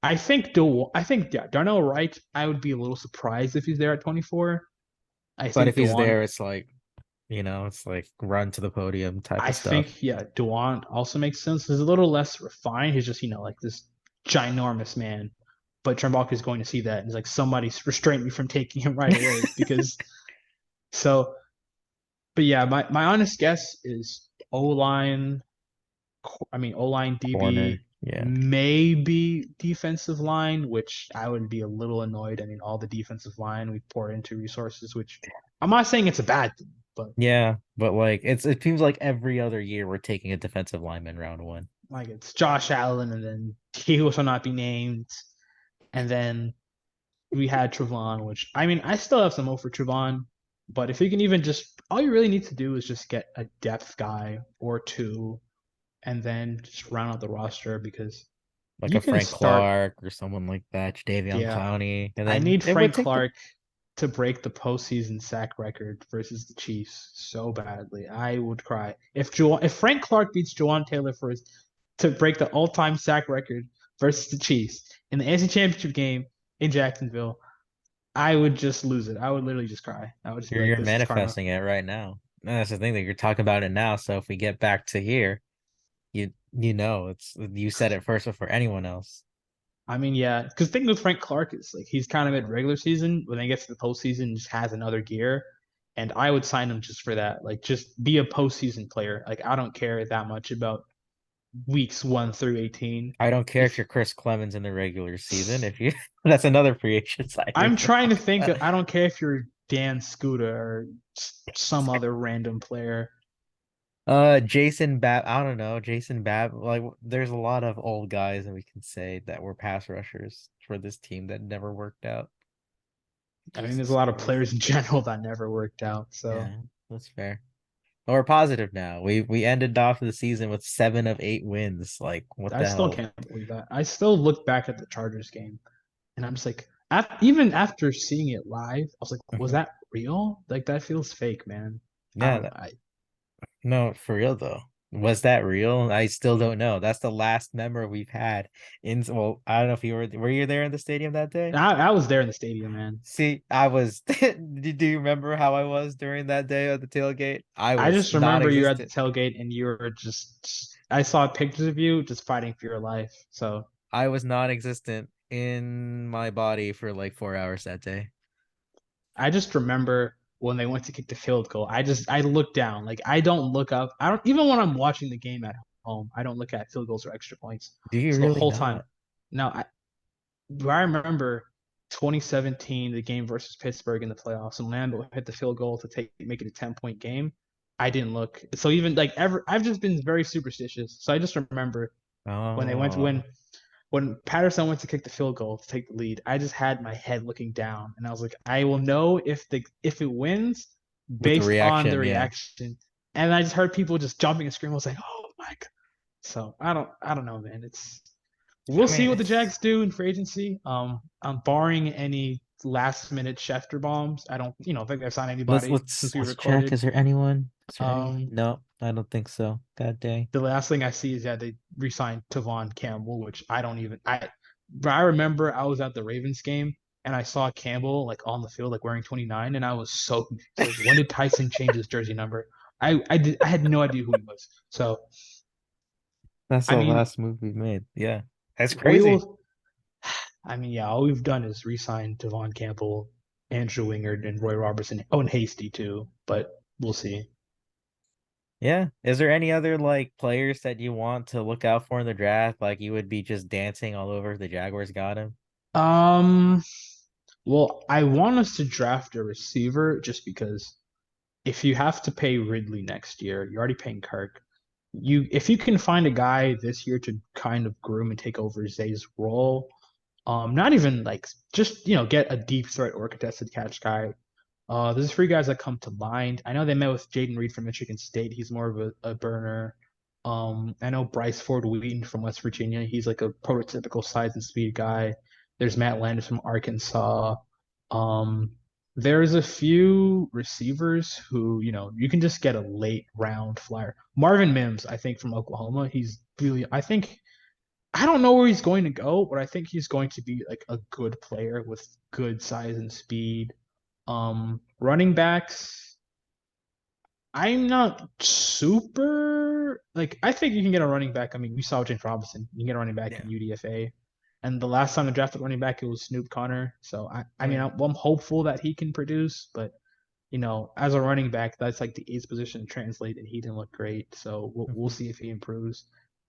I think yeah, Darnell Wright. I would be a little surprised if he's there at 24. I But if think he's Dewan there, it's like, it's like run to the podium type I of stuff. think yeah, Dewan also makes sense. He's a little less refined. He's just like this ginormous man. But Trembach is going to see that and he's like somebody's restrained me from taking him right away because so. But yeah, my honest guess is O line. I mean O line DB, Corner. Yeah. maybe defensive line, which I would be a little annoyed. I mean all the defensive line we pour into resources, which I'm not saying it's a bad thing, but Yeah. But like it seems like every other year we're taking a defensive lineman round one. like it's Josh Allen and then he who shall not be named. And then we had Trevon, which I mean, I still have some hope for Trevon, but if you can even just, all you really need to do is just get a depth guy or two, and then just round out the roster because Like you a can Frank start. Clark or someone like that, Davion Yeah, Clowney. And I then need it would Frank take the Clark to break the postseason sack record versus the Chiefs so badly. I would cry if Frank Clark beats Jawan Taylor for his to break the all-time sack record versus the Chiefs in the AFC Championship game in Jacksonville. I would just lose it. I would literally just cry. I would just be like, you're "This is karma." manifesting it right now. And that's the thing that you're talking about it now. So if we get back to here, it's you said it first before anyone else. I mean, yeah, because the thing with Frank Clark is like he's kind of at regular season. When he gets to the postseason, just has another gear, and I would sign him just for that. Like, just be a postseason player. Like, I don't care that much about weeks 1 through 18. I don't care if If you're Chris Clemens in the regular season. If you that's another free agent signing we I'm can trying to talk think, about. I don't care if you're Dan Scuda or some other random player. Jason Bab, I don't know. Jason Bab, like there's a lot of old guys that we can say that were pass rushers for this team that never worked out. I mean, there's a Jesus lot of Christ. players in general that never worked out. So Yeah, that's fair. But we're positive now. We ended off the season with 7 of 8 wins. Like, what I the still hell? can't believe that. I still look back at the Chargers game and I'm just like, even after seeing it live, I was like, was Mhm. that real? Like that feels fake, man. I Yeah, don't know. no, for real though. Was that real? I still don't know. That's the last memory we've had in, well, I don't know if you were you there in the stadium that day? I was there in the stadium, man. See, I was. Do you remember how I was during that day of the tailgate? I I was just remember you were at the non-existent. tailgate and you were I saw pictures of you just fighting for your life. So I was non-existent in my body for like 4 hours that day. I just remember when they went to kick the field goal. I looked down. Like I don't look up. I don't even when I'm watching the game at home. I don't look at field goals or extra points. Do you So the really whole time, not? no, I remember 2017, the game versus Pittsburgh in the playoffs, and Lambeau hit the field goal to make it a 10-point game. I didn't look. So even like ever, I've just been very superstitious. So I just remember when they went Oh, when Patterson went to kick the field goal to take the lead. I just had my head looking down, and I was like, I will know if it wins with the based on the reaction, yeah. reaction. And I just heard people just jumping and screaming. I was like, oh my god. So I don't know, man. We'll I see mean, what the Jags do in free agency. Barring any last minute Schefter bombs, I don't, think they've signed let's anybody let's since we let's check. recorded. Is there anyone? Is there anyone? Um, No, I don't think so. God dang. the last thing I see is that they re-signed Tavon Campbell, which I don't even I remember I was at the Ravens game and I saw Campbell like on the field like wearing 29 and I was so confused. Like, when did Tyson change his jersey number? I had no idea who he was. So That's I the mean last move we made. Yeah, that's we crazy. will. I mean, yeah, all we've done is re-sign Devon Campbell, Andrew Wingard, and Roy Robertson. Oh, and Hasty too, but we'll see. Yeah. Is there any other like players that you want to look out for in the draft? Like you would be just dancing all over if the Jaguars got him? Um, well, I want us to draft a receiver just because if you have to pay Ridley next year, you're already paying Kirk. if you can find a guy this year to kind of groom and take over Zay's role, not even like just get a deep threat or contested catch guy. There's three guys that come to mind. I know they met with Jaden Reed from Michigan State. He's more of a burner. I know Bryce Ford Wheaton from West Virginia. He's like a prototypical size and speed guy. There's Matt Landis from Arkansas. Um, there's a few receivers who, you can just get a late round flyer. Marvin Mims, I think from Oklahoma. He's really, I don't know where he's going to go, but I think he's going to be like a good player with good size and speed. Running backs, I'm not super like I think you can get a running back. I mean, we saw James Robinson. You can get a running back Yeah. in UDFA. And the last time I drafted running back, it was Snoop Connor. So I mean, Yeah. I'm hopeful that he can produce, but as a running back, that's like the eighth position to translate, and he didn't look great. So we'll Mhm. see if he improves.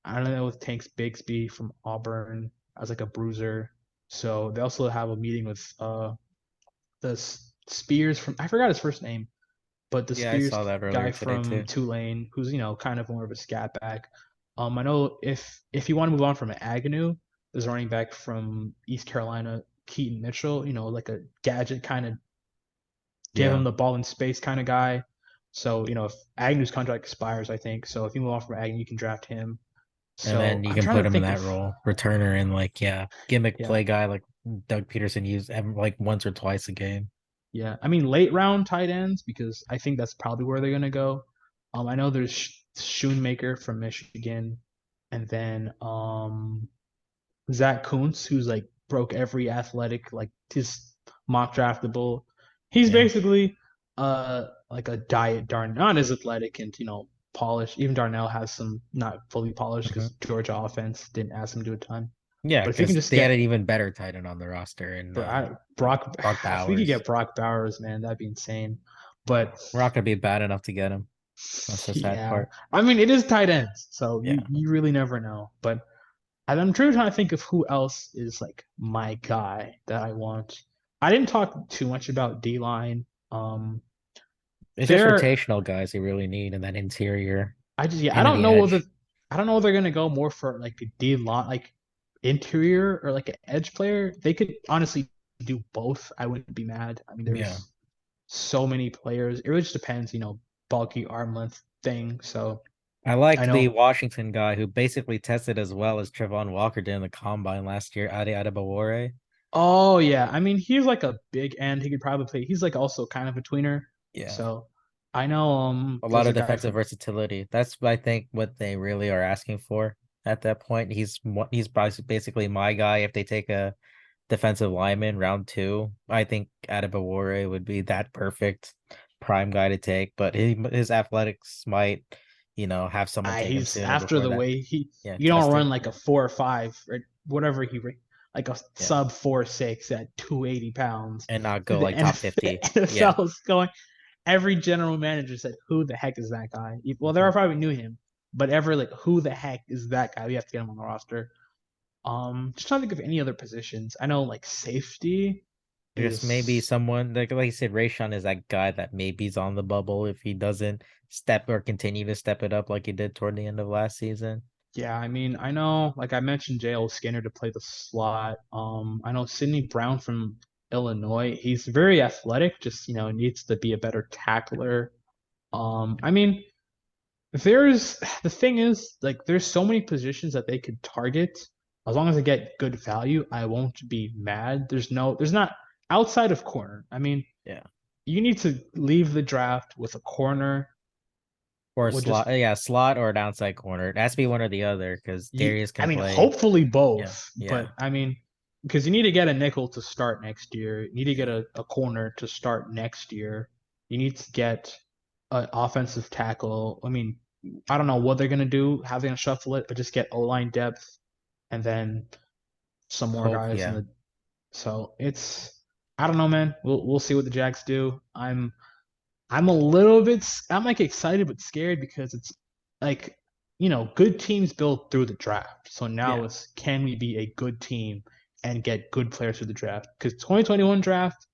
I don't know with Tanks Bigsby from Auburn as like a bruiser. So they also have a meeting with the Spears from I forgot his first name, but the Yeah, I Spears saw that earlier guy today from too. Tulane, who's kind of more of a scat back. I know if you want to move on from Agnew, there's a running back from East Carolina, Keaton Mitchell. Like a gadget kind of give Yeah. him the ball in space kind of guy. So if Agnew's contract expires, I think so. If you move on from Agnew, you can draft him. And then So you I'm can trying put to him in think that of role, returner and like gimmick yeah, play guy like Doug Peterson used like once or twice a game. yeah. I mean late round tight ends because I think that's probably where they're gonna go. I know there's Schoonmaker from Michigan, and then Zach Kuntz, who's like broke every athletic like his mock draftable. He's Yeah. basically like a diet Darn, not as athletic and polished. Even Darnell has some not fully polished Hmm. because Georgia offense didn't ask him to do a ton. Yeah, But if you can because just they had get an even better tight end on the roster and Brock, Brock if we could Bowers. get Brock Bowers, man, that'd be insane. But We're not gonna be bad enough to get him. That's the sad yeah, part. I mean it is tight ends, so you Yeah. you really never know. But I'm trying to think of who else is like my guy that I want. I didn't talk too much about D line. It's just There, rotational guys they really need in that interior I just yeah, and in the edge. I don't know whether they're gonna go more for like a D line, like interior or like an edge player. They could honestly do both. I wouldn't be mad. I mean, Yeah. there's so many players. It really just depends, bulky arm length thing. So I like I the know. Washington guy who basically tested as well as Trevon Walker did in the combine last year, Ade Adebawore. Oh yeah, I mean he's like a big end. He could probably play. He's like also kind of a tweener. Yeah. So I know A lot there's a of guy defensive from versatility. That's I think what they really are asking for at that point. He's basically my guy if they take a defensive lineman round two. I think Adebawore would be that perfect prime guy to take, but his athletics might, have someone take him he's sooner after before the that. way he Yeah, you don't run tested. like a 4 or 5 or whatever like a Yeah. sub 4.6 at 280 pounds. And not go The like top NFL, 50. Yeah. is going. Every general manager said, "Who the heck is that guy?" Well, they Mhm. probably knew him, but ever like, "Who the heck is that guy?" We have to get him on the roster. Just trying to think of any other positions. I know like safety I guess maybe is someone like you said, Rayshon is that guy that maybe's on the bubble if he doesn't step or continue to step it up like he did toward the end of last season. yeah. I mean, I know like I mentioned J.L. Skinner to play the slot. I know Sidney Brown from Illinois. He's very athletic. Just needs to be a better tackler. I mean, there's the thing is like there's so many positions that they could target. As long as they get good value, I won't be mad. There's not outside of corner. I mean, Yeah. you need to leave the draft with a corner. Or a Would just slot, yeah, slot or an outside corner. It has to be one or the other because Darius I can mean, play. hopefully Yeah, both, yeah, but I mean, because you need to get a nickel to start next year. You need to get yeah. a corner to start next year. You need to get an offensive tackle. I mean, I don't know what they're gonna do, how they're gonna shuffle it, but just get O line depth and then some more Hope, guys in yeah. the. So it's I don't know, man. We'll see what the Jags do. I'm a little bit I'm like excited but scared because it's like good teams build through the draft. So now Yeah. it's can we be a good team and get good players through the draft? Because 2021 draft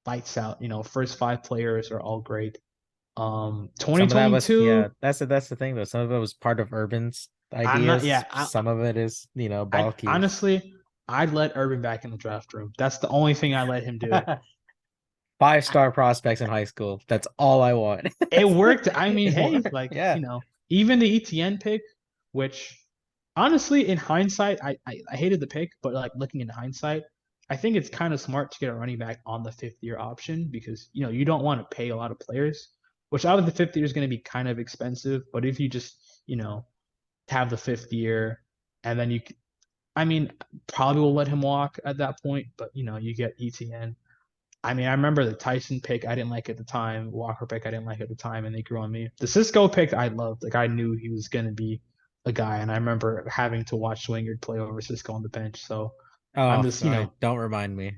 lights out. First five players are all great. Some of that was, yeah, 2022. that's the thing though. Some of it was part of Urban's I'm not. ideas. Yeah, Some of it is, I Balky's. honestly, I'd let Urban back in the draft room. That's the only thing I let him do. 5-star prospects in high school. That's all I want. It worked. I mean, It hey, worked. like, Yeah. even the ETN pick, which honestly, in hindsight, I hated the pick, but like looking in hindsight, I think it's kind of smart to get a running back on the 5th year option because you don't want to pay a lot of players, which out of the 5th year is going to be kind of expensive. But if you just have the 5th year and then I mean, probably will let him walk at that point, but you get ETN. I mean, I remember the Tyson pick I didn't like at the time, Walker pick I didn't like at the time, and they grew on me. The Cisco pick I loved. Like I knew he was gonna be a guy, and I remember having to watch Swingard play over Cisco on the bench. So I'm Oh, just, don't remind me.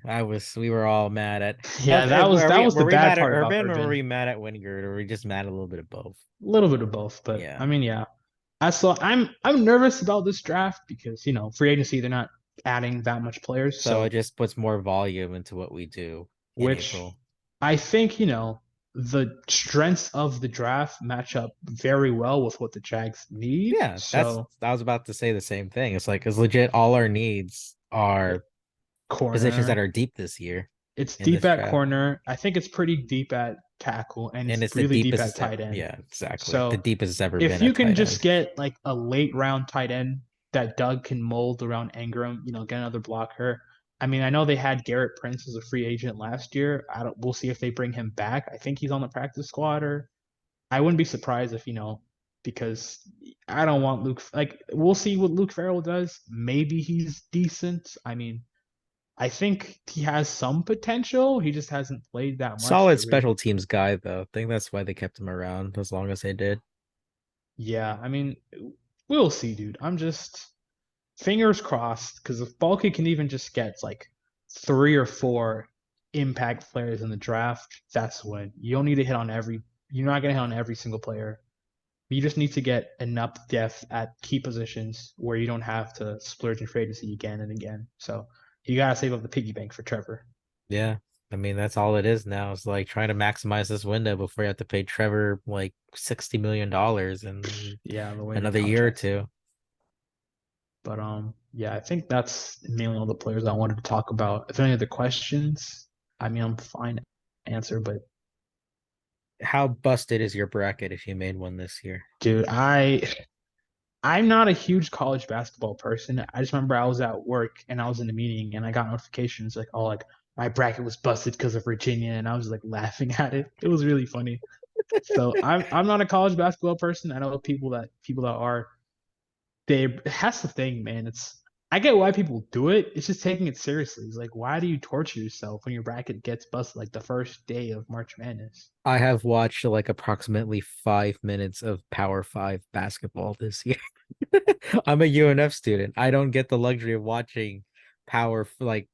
We were all mad at. yeah, that was Were the we bad mad at part about Urban or were Urban. we mad at Wingard or were we just mad a little bit of both? A little bit of both, but Yeah. I mean, yeah. I'm nervous about this draft because free agency they're not adding that much players, So it so just puts more volume into what we do in which April. I think, the strengths of the draft match up very well with what the Jags need. Yeah, So, I was about to say the same thing. It's like, it's legit all our needs like are positions that corner, are deep this year it's in deep this at draft. corner. I think it's pretty deep at tackle, and And it's it's the really deep at deepest, tight end. yeah, exactly. The So, deepest it's ever if been you at can tight just end. get like a late round tight end that Doug can mold around Ingram, get another blocker. I mean, I know they had Garrett Prince as a free agent last year. I don't. We'll see if they bring him back. I think he's on the practice squad, or I wouldn't be surprised if because I don't want Luke. Like, we'll see what Luke Farrell does. Maybe he's decent. I mean, I think he has some potential. He just hasn't played that much Solid to really. special teams guy, though. I think that's why they kept him around as long as they did. Yeah, I mean, we'll see, dude. I'm just fingers crossed because if Balky can even just get like 3 or 4 impact players in the draft, that's when you don't need to hit on every. You're not gonna hit on every single player. You just need to get enough depth at key positions where you don't have to splurge in free agency again and again. So you gotta save up the piggy bank for Trevor. Yeah. I mean, that's all it is now. It's like trying to maximize this window before you have to pay Trevor like $60 million in Yeah, the way the another year or contracts two. are. But yeah, I think that's mainly all the players I wanted to talk about. If any other questions, I mean, I'm fine to answer, but How busted is your bracket if you made one this year? dude, I'm not a huge college basketball person. I just remember I was at work and I was in a meeting and I got notifications like, oh, like my bracket was busted because of Virginia, and I was like laughing at it. It was really funny. So I'm not a college basketball person. I know people that are. That's the thing, man. I get why people do it. It's just taking it seriously. It's like, why do you torture yourself when your bracket gets busted like the first day of March Madness? I have watched like approximately 5 minutes of Power Five basketball this year. I'm a UNF student. I don't get the luxury of watching like,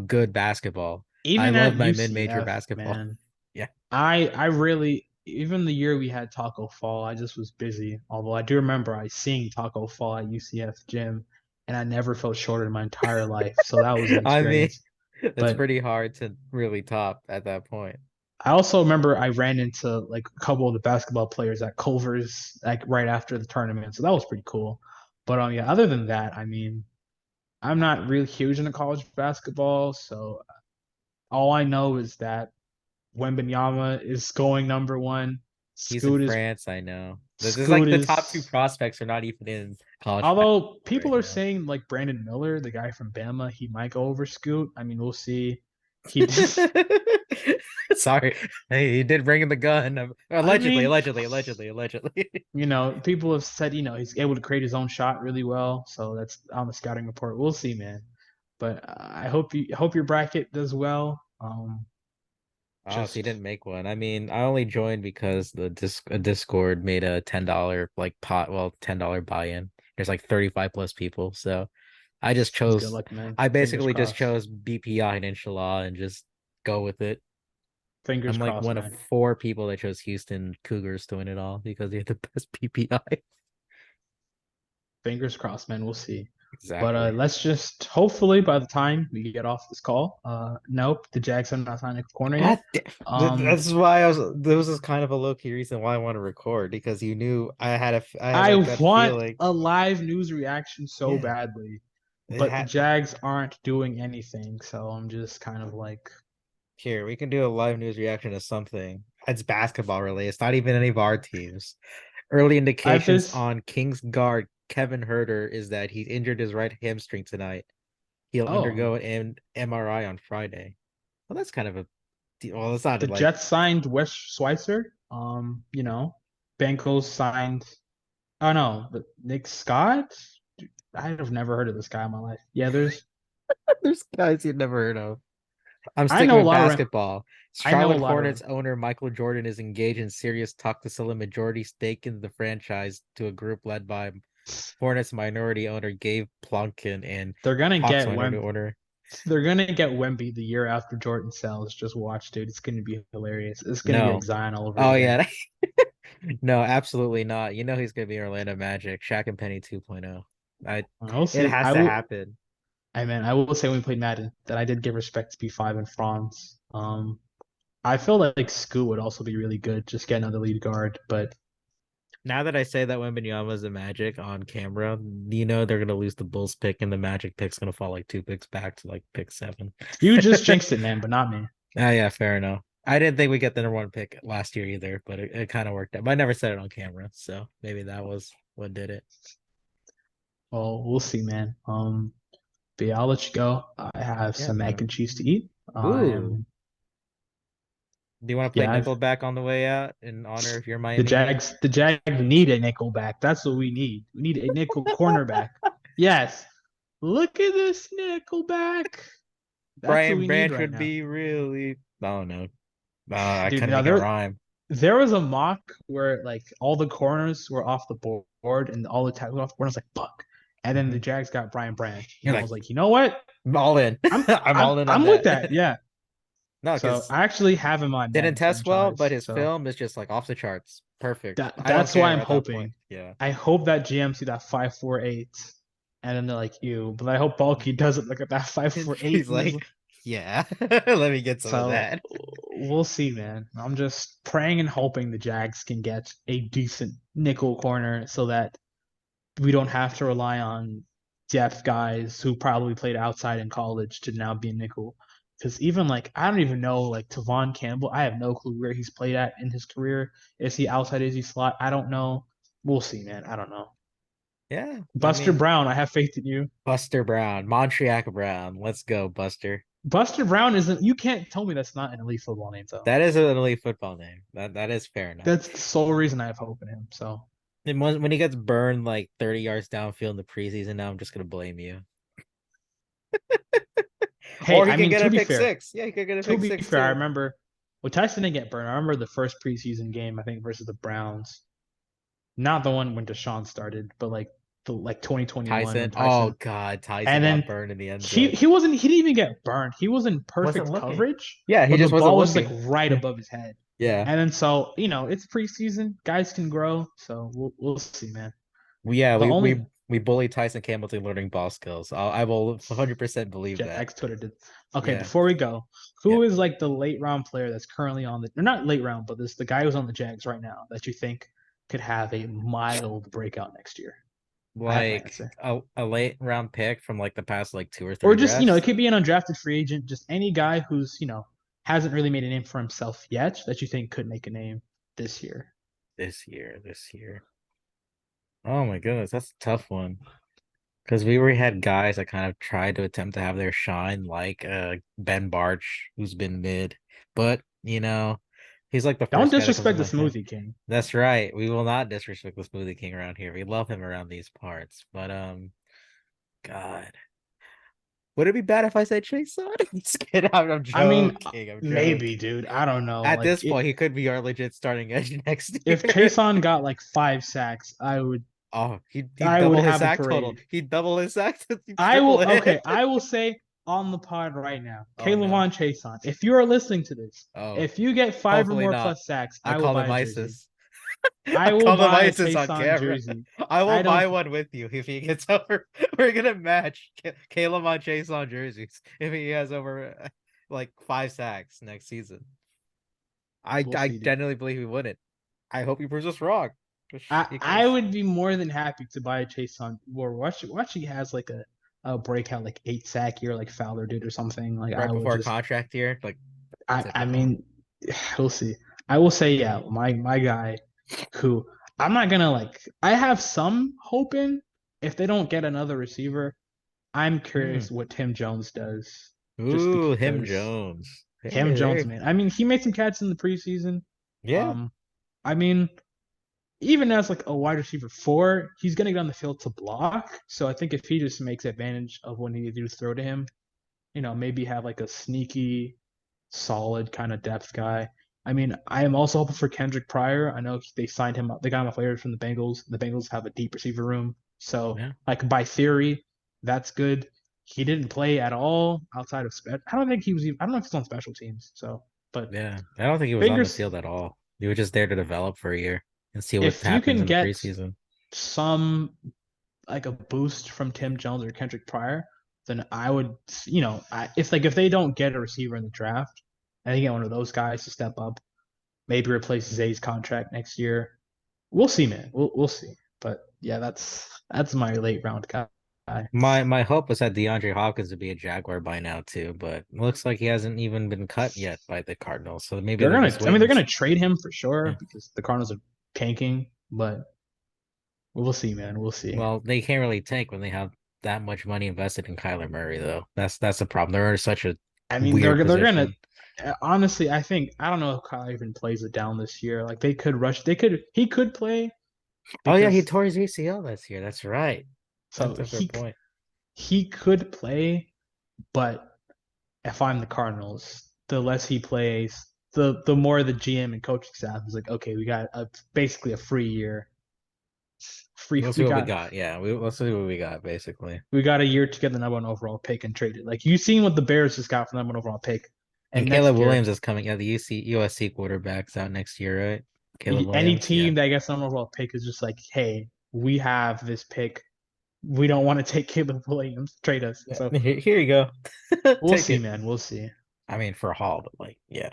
good basketball. I Even love at my mid-major UCF, basketball. man, Yeah. I really even the year we had Taco Fall, I just was busy. Although I do remember I seen Taco Fall at UCF gym, and I never felt shorter in my entire life. So that was an I mean, experience. it's But pretty hard to really top at that point. I also remember I ran into like a couple of the basketball players at Culver's like right after the tournament. So that was pretty cool. But yeah, other than that, I mean, I'm not really huge into college basketball, so all I know is that Wembenyama is going number one. He's in Scoot is France, I know. This is Scoot like the top two is prospects are not even in college although basketball people right are now. saying like Brandon Miller, the guy from Bama, he might go over Scoot. I mean, we'll see. He did. Sorry, hey, he did bring in the gun. I Allegedly, mean, allegedly, allegedly, allegedly. people have said, he's able to create his own shot really well. So that's on the scouting report. We'll see, man. But I hope your bracket does well. Oh, so you Just didn't make one. I mean, I only joined because a Discord made a $10 like $10 buy-in. There's like 35 plus people, so I just just good chose. luck, man. I Fingers basically just crossed. chose BPI and Inshallah and just go with it. Fingers I'm like crossed, one of man. 4 people that chose Houston Cougars to win it all because they have the best PPI. Fingers crossed, man. We'll see. But Exactly. let's just hopefully by the time we get off this call, nope, the Jags are not signing a corner yet. Um, That's why I was. This is kind of a low key reason why I want to record because you knew I had I like that want feeling. a live news reaction so Yeah, badly, it but the had. Jags aren't doing anything, so I'm just kind of like, Here, we can do a live news reaction to something. It's basketball related. It's not even any of our teams. Early I have indications this. on Kings guard Kevin Herter is that he injured his right hamstring tonight. He'll Oh, undergo an MRI on Friday. Well, that's kind of a well, it's not the like Jets signed Wes Schweitzer. Bengals signed. Oh no, but Nick Scott. I've never heard of this guy in my life. Yeah, there's guys you've never heard of. I'm I sticking know a with lot of basketball. I know a Charlotte lot of Hornets owner Michael Jordan is engaged in serious talk to sell a majority stake in the franchise to a group led by Hornets minority owner Gabe Plonkin and they're gonna Hawks get minority Wemby. owner. They're gonna get Wemby the year after Jordan sells. Just watch, dude. It's gonna be hilarious. It's gonna be like No. Zion all over Oh again. yeah. No, absolutely not. You know he's gonna be Orlando Magic, Shaq and Penny 2.0. I I'll it see. has I to will. happen. I will say when we played Madden that I did give respect to P5 in France. I feel like Scoot would also be really good. Just get another lead guard, but Now that I say that Wembanyama's a Magic on camera, you know they're gonna lose the Bulls pick and the Magic pick's gonna fall like 2 picks back to like pick 7. you just jinxed it, man. But not me. Oh yeah, fair enough. I didn't think we get the number 1 pick last year either, but it kind of worked out. But I never said it on camera, so maybe that was what did it. Well, we'll see, man. But yeah, I'll let you go. I have Yeah, some mac man. and cheese to eat. I Ooh. am, Do you want to play yeah. Nickelback on the way out in honor of your The Miami game? Jags, the Jags need a nickel back. That's what we need. We need a nickel cornerback. Yes. Look at this nickel back. That's what Brian we need Branch right would now. be really. Oh no, I Dude, couldn't now make it rhyme. there was a mock where like all the corners were off the board and all the tackles were off the board. I was like, fuck. And then the Mhm. Jags got Brian Branch. You're And I like, was like, you know what? I'm all in. I'm I'm I'm all in on I'm with that. that. Yeah. No, So because I actually have him on didn't Madden test well, but franchise. his So film is just like off the charts. Perfect. I don't that's why care I'm at that point. hoping. Yeah. I hope that GM see that 548 and then they're like, ew. But I hope Bulky doesn't look at that 548 He's and is like, yeah, let me get some of so that. we'll see, man. I'm just praying and hoping the Jags can get a decent nickel corner so that we don't have to rely on depth guys who probably played outside in college to now be a nickel. Because even like I don't even know like Tavon Campbell, I have no clue where he's played at in his career. Is he outside? Is he slot? I don't know. We'll see, man. I don't know. Yeah, I Buster mean, Brown, I have faith in you. Buster Brown, Montreal Brown. Let's go, Buster. Buster Brown isn't. You can't tell me that's not an elite football name though. That is an elite football name. That is fair enough. That's the sole reason I have hope in him. So And when he gets burned like 30 yards downfield in the preseason, now I'm just gonna blame you. hey, Or he I can mean get to a be pick fair, six. Yeah, he could get a to pick be six fair, I too. remember well Tyson didn't get burned. I remember the first preseason game I think versus the Browns. Not the one when Deshaun started, but like the like 2021 when Tyson. Oh Tyson. God, Tyson And got then burned in the end he zone. he wasn't he didn't even get burned. He was in Wasn't perfect looking. coverage, Yeah, he but the just wasn't ball was just looking. like right above his head. Yeah. And then so it's preseason, guys can grow, so we'll see, man. Yeah, The only we bully Tyson Campbell to learning ball skills. I will 100% believe that. Jack's Twitter did. Okay, Yeah. before we go, Yeah. who is like the late round player that's currently on the or not late round, but this the guy who's on the Jags right now that you think could have a mild breakout next year? I have my Like answer. a late round pick from like the past like two or Or three just, it drafts could be an undrafted free agent, just any guy who's, hasn't really made a name for himself yet that you think could make a name this year. this year. This year. Oh my goodness, that's a tough one. Because we already had guys that kind of tried to attempt to have their shine, like Ben Barch, who's been mid. But, he's like the Don't first guy that comes to disrespect the my head. Smoothie King. That's right. We will not disrespect the Smoothie King around here. We love him around these parts. But God. Would it be bad if I said Chase Sonic? Just kidding. I'm I mean, joking. I'm maybe, joking. dude. I don't know. At Like, this point, he could be our legit starting edge next if year. Chason got like 5 sacks, Oh, he'd I would double his have a sack total. parade. He'd double his sack. He'd I triple will. it. Okay, I will say on the pod right now, Oh no. Kaylavon Chason, if you are listening to this, Oh, if you get five or hopefully more not. plus sacks, I I will call buy him a jersey. ISIS. I I will call them buy a ISIS on Jason camera. jersey. I will I don't. buy one with you if he gets over. We're gonna match Caleb on Jason jerseys if he has over like 5 sacks next season. We'll I see, dude. genuinely believe he wouldn't. I hope he proves us wrong. I Because would be more than happy to buy a Jason. Or watch he has like a breakout like 8 sack year like Fowler did or something. Like right I would before just. contract year, like I typical. mean, we'll see. I will say yeah, my guy, who I'm not gonna like. I have some hope in if they don't get another receiver. I'm Hmm. curious what Tim Jones does, just Ooh, him because Jones. Tim Jones, There. man. I mean, he made some catches in the preseason. Yeah. Um, I mean, even as like a wide receiver four, he's gonna get on the field to block. So I think if he just makes advantage of when he do throw to him, maybe have like a sneaky, solid kind of depth guy. I mean, I am also hoping for Kendrick Pryor. I know they signed him up. They got him off waivers from the Bengals. The Bengals have a deep receiver room, so Yeah. like by theory, that's good. He didn't play at all outside of I don't think he was. Even, I don't know if he's on special teams. So, but Yeah. I don't think he was on the fingers. field at all. He was just there to develop for a year and see what If you happens can in the get preseason. some like a boost from Tim Jones or Kendrick Pryor, then I would, if they don't get a receiver in the draft, I think get one of those guys to step up, maybe replace Zay's contract next year. We'll see, man. We'll see. But yeah, that's my late round guy. My hope was that DeAndre Hopkins would be a Jaguar by now too, but it looks like he hasn't even been cut yet by the Cardinals. So maybe They're they're gonna, just I mean, waiting. they're gonna trade him for sure Yeah. because the Cardinals are tanking. But we'll see, man. We'll see. Well, they can't really tank when they have that much money invested in Kyler Murray, though. That's the problem. They're in such a I mean, weird they're gonna. position. Honestly, I don't know if Kyle even plays it down this year. Like they could rush. He could play Oh yeah, he because tore his ACL this year. That's right. so That's a fair point. he could play, but if I'm the Cardinals, the less he plays, the more the GM and coaching staff is like, okay, we got basically a free year. Free We'll see we what we got got. Yeah, we'll see what we got, basically. we got a year to get the number one overall pick and trade it. Like you seen what the Bears just got for the number one overall pick, And and Caleb next year Williams is coming. Yeah, the USC quarterback's out next year, right? Caleb any Williams. Yeah. team that gets the number one overall pick is just like, hey, we have this pick. We don't want to take Caleb Williams. Trade us. Yeah. So Here you go. we'll Take see, it. man. We'll see. I mean, for Hall, but like, yeah.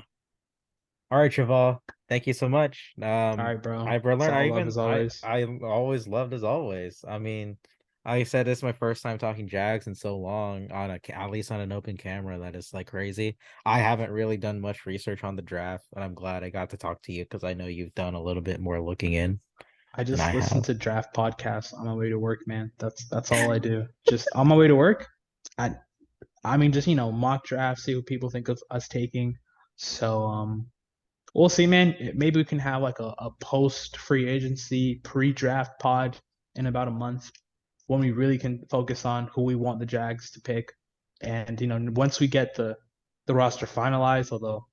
All right, Javal. Thank you so much. All right, bro. I It's learned. all love as always. I always loved as always. I mean, I said this is my first time talking Jags in so long on at least on an open camera. That is like crazy. I haven't really done much research on the draft, and I'm glad I got to talk to you because I know you've done a little bit more looking in I than I just listen have. to draft podcasts on my way to work, man. That's all I do. Just on my way to work, I I mean just mock draft, see what people think of us taking. So we'll see, man. Maybe we can have like a post free agency pre-draft pod in about a month when we really can focus on who we want the Jags to pick. And once we get the roster finalized, although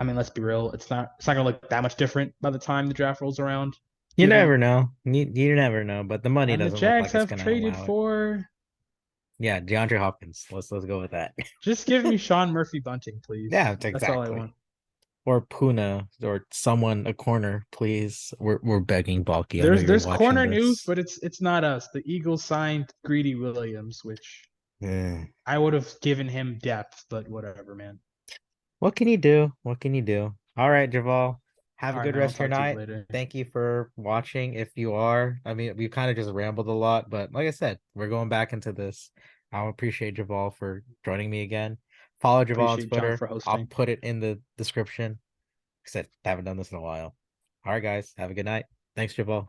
I mean let's be real, it's not gonna look that much different by the time the draft rolls around, You given never know. You never know, but the money and the doesn't look Jags like it's have gonna traded allow it. for. Yeah, DeAndre Hopkins. Let's go with that. Just give me Sean Murphy Bunting, please. Yeah, That's all I exactly. want. Or Puna or someone a corner, please. We're begging Balky. I know There's you're there's watching corner news, this. but it's not us. The Eagles signed Greedy Williams, which Eh. I would have given him depth, but whatever, man. What can you do? What can you do? All right, Javal. Have a All right, good man. I'll rest of your talk to you night. later. Thank you for watching. If you are, I mean, we kind of just rambled a lot, but like I said, we're going back into this. I appreciate Javal for joining me again. Follow Javal on Appreciate John Twitter. for I'll hosting. put it in the description. Like I said, I haven't done this in a while. All right, guys. Have a good night. Thanks, Javal.